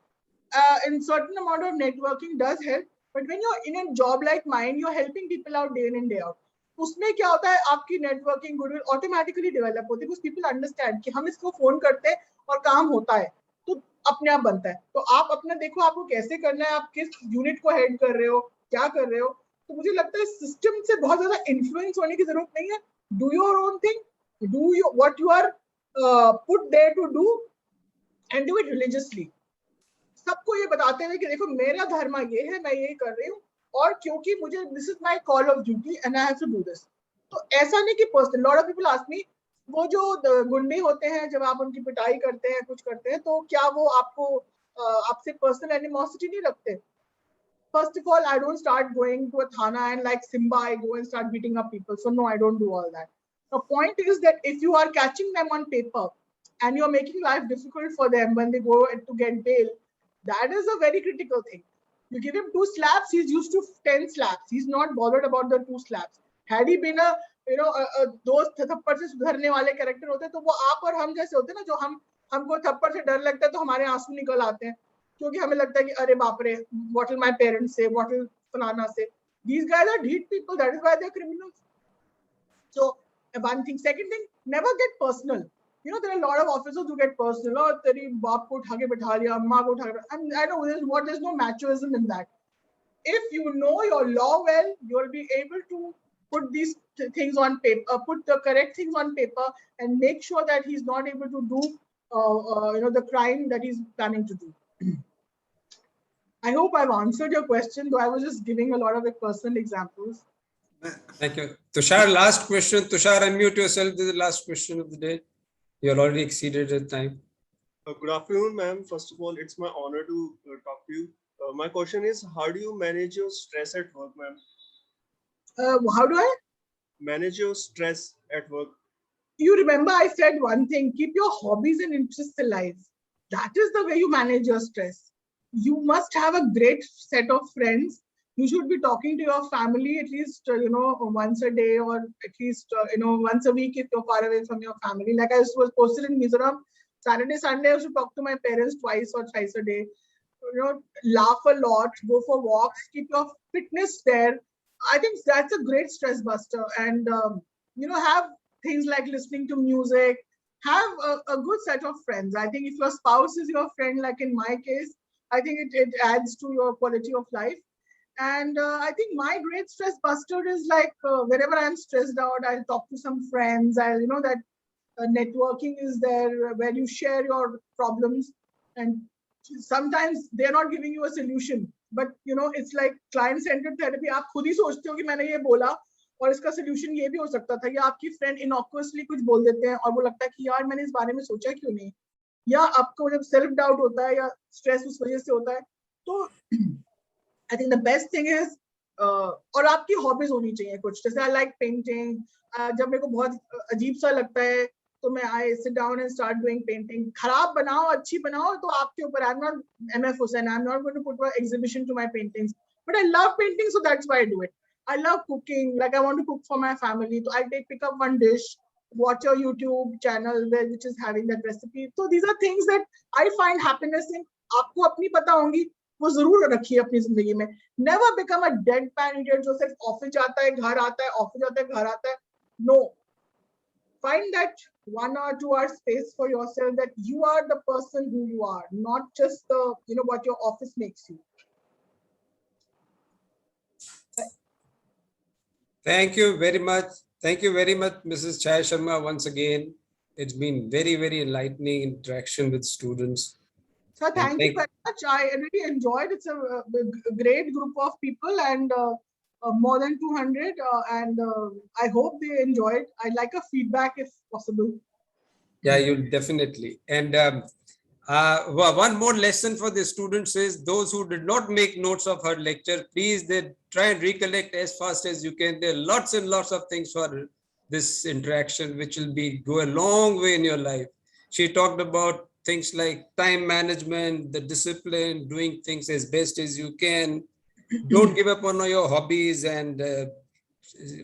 In certain amount of networking does help, but when you're in a job like mine, you're helping people out day in and day out. उसमें क्या होता है, आपकी networking goodwill automatically develop होती है, because people understand कि हम इसको फोन करते हैं और काम होता है, तो अपने आप बनता है. तो आप अपना देखो आपको कैसे करना है, आप किस यूनिट को हेड कर रहे हो, क्या कर रहे हो. तो मुझे लगता है सिस्टम से बहुत ज्यादा इन्फ्लुएंस होने की जरूरत नहीं है. Do your own thing, do what you are put there to do and do it religiously. सबको ये बताते हुए कि देखो मेरा धर्म ये है, मैं ये कर रही हूँ और क्योंकि मुझे this is my call of duty and I have to do this. तो ऐसा नहीं कि personal. Lot of people ask me, वो जो गुंडे होते हैं जब आप उनकी पिटाई करते हैं, कुछ करते हैं, तो क्या वो आपसे पर्सनल एनिमोसिटी नहीं रखते? First of all, I don't start going to a thana and like Simba, I go and start beating up people. So no, I don't do all that. The point is that if you are catching them on paper and you're making life difficult for them when they go to get bail, that is a very critical thing. You give him 2 slaps, he's used to 10 slaps. He's not bothered about the 2 slaps. Had he been a दोस्त थप्पड़ से सुधरने वाले character होते तो वो आप और हम जैसे होते ना, जो हमको थप्पड़ से डर लगता है तो हमारे आंसू निकल आते हैं क्योंकि हमें लगता है कि अरे बाप रे, what will my parents say, what will फलाना say. These guys are deed people, that is why they're criminals. So one thing. Second thing, never get personal. There are a lot of officers who get personal. Oh, तेरी बाप को उठा के बैठा लिया, अम्मा को उठा के. And I know there's no machoism in that. If you know your law well, you will be able to put these things on paper, put the correct things on paper, and make sure that he's not able to do, the crime that he's planning to do. I hope I've answered your question, though I was just giving a lot of personal examples. Thank you. Tushar, last question. Tushar, unmute yourself. This is the last question of the day. You are already exceeded the time. Good afternoon, ma'am. First of all, it's my honor to talk to you. My question is, how do you manage your stress at work, ma'am? How do I manage your stress at work? You remember I said one thing, keep your hobbies and interests alive. That is the way you manage your stress. You must have a great set of friends. You should be talking to your family at least, once a day, or at least, once a week if you're far away from your family. Like I was posted in Mizoram, Saturday, Sunday, I used to talk to my parents twice or thrice a day. You know, laugh a lot, go for walks, keep your fitness there. I think that's a great stress buster. And, you know, have things like listening to music, have a good set of friends. I think if your spouse is your friend, like in my case, I think it adds to your quality of life. And I think my great stress buster is like whenever I'm stressed out, I'll talk to some friends. You know, that networking is there where you share your problems, and sometimes they're not giving you a solution, but you know, it's like client centered therapy. आप खुद ही सोचते हो कि मैंने ये बोला और इसका solution ये भी हो सकता था, या आपकी friend innocuously कुछ बोल देते हैं और वो लगता है कि यार मैंने इस बारे में सोचा क्यों नहीं, या आपको जब self doubt होता है या stress उस वजह से होता है, तो I think the best thing is और आपकी hobbies होनी चाहिए कुछ, जैसे I like painting. जब मेरे को बहुत अजीब सा लगता है तो मैं I sit down and start doing painting. खराब बनाओ अच्छी बनाओ तो आपके ऊपर. I'm not MF Hussain. I'm not going to put an exhibition to my paintings, but I love painting, so that's why I do it. I love cooking. Like I want to cook for my family, so I'll pick up one dish, watch your YouTube channel which is having that recipe. So these are things that I find happiness in. आपको अपनी पता होंगी, वो जरूर रखिए अपनी जिंदगी में. Never become a deadpan idiot जो सिर्फ ऑफिस जाता है घर आता है, ऑफिस जाता है घर आता है. No. Find that 1 or 2 hour space for yourself, that you are the person who you are, not just the, you know, what your office makes you. Thank you very much. Thank you very much, Mrs. Chaya Sharma. Once again, it's been very, very enlightening interaction with students. So thank you very much. I really enjoyed. It's a great group of people, and more than 200, and I hope they enjoyed. I'd like a feedback if possible. Yeah, you'll definitely. And one more lesson for the students is those who did not make notes of her lecture, please they try and recollect as fast as you can. There are lots and lots of things for this interaction, which will go a long way in your life. She talked about things like time management, the discipline, doing things as best as you can. Don't give up on your hobbies and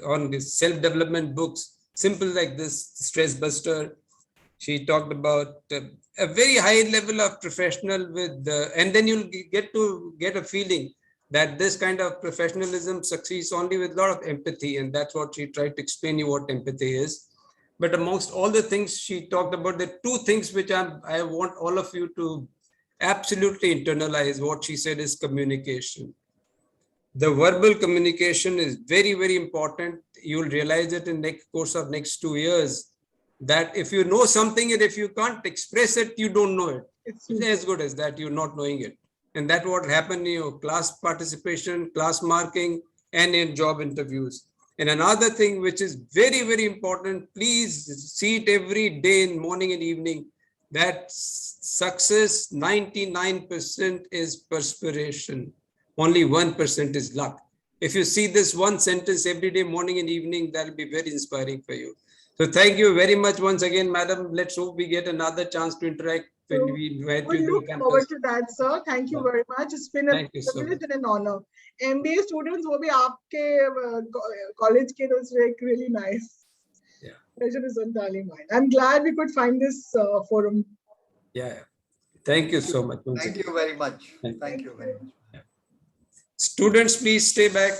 on the self-development books, simple like this, Stress Buster. She talked about a very high level of professional with, and then you'll get a feeling that this kind of professionalism succeeds only with a lot of empathy. And that's what she tried to explain you what empathy is. But amongst all the things she talked about, the two things which I want all of you to absolutely internalize. What she said is communication. The verbal communication is very, very important. You'll realize it in the course of next 2 years, that if you know something and if you can't express it, you don't know it. It's as good as that, you're not knowing it. And that's what happened in your class participation, class marking, and in job interviews. And another thing which is very, very important, please see it every day in morning and evening, that success 99% is perspiration. Only 1% is luck. If you see this one sentence every day, morning and evening, that'll be very inspiring for you. So thank you very much once again, madam. Let's hope we get another chance to interact when we invite you to the look campus. Forward to that, sir. Thank you very much. It's been a privilege and an honor. MBA students, वो भी आपके college के, was like really nice. Yeah. Pleasure is entirely mine. I'm glad we could find this forum. Yeah. Thank you so much. Thank you very much. Thank you very much. Students, please stay back.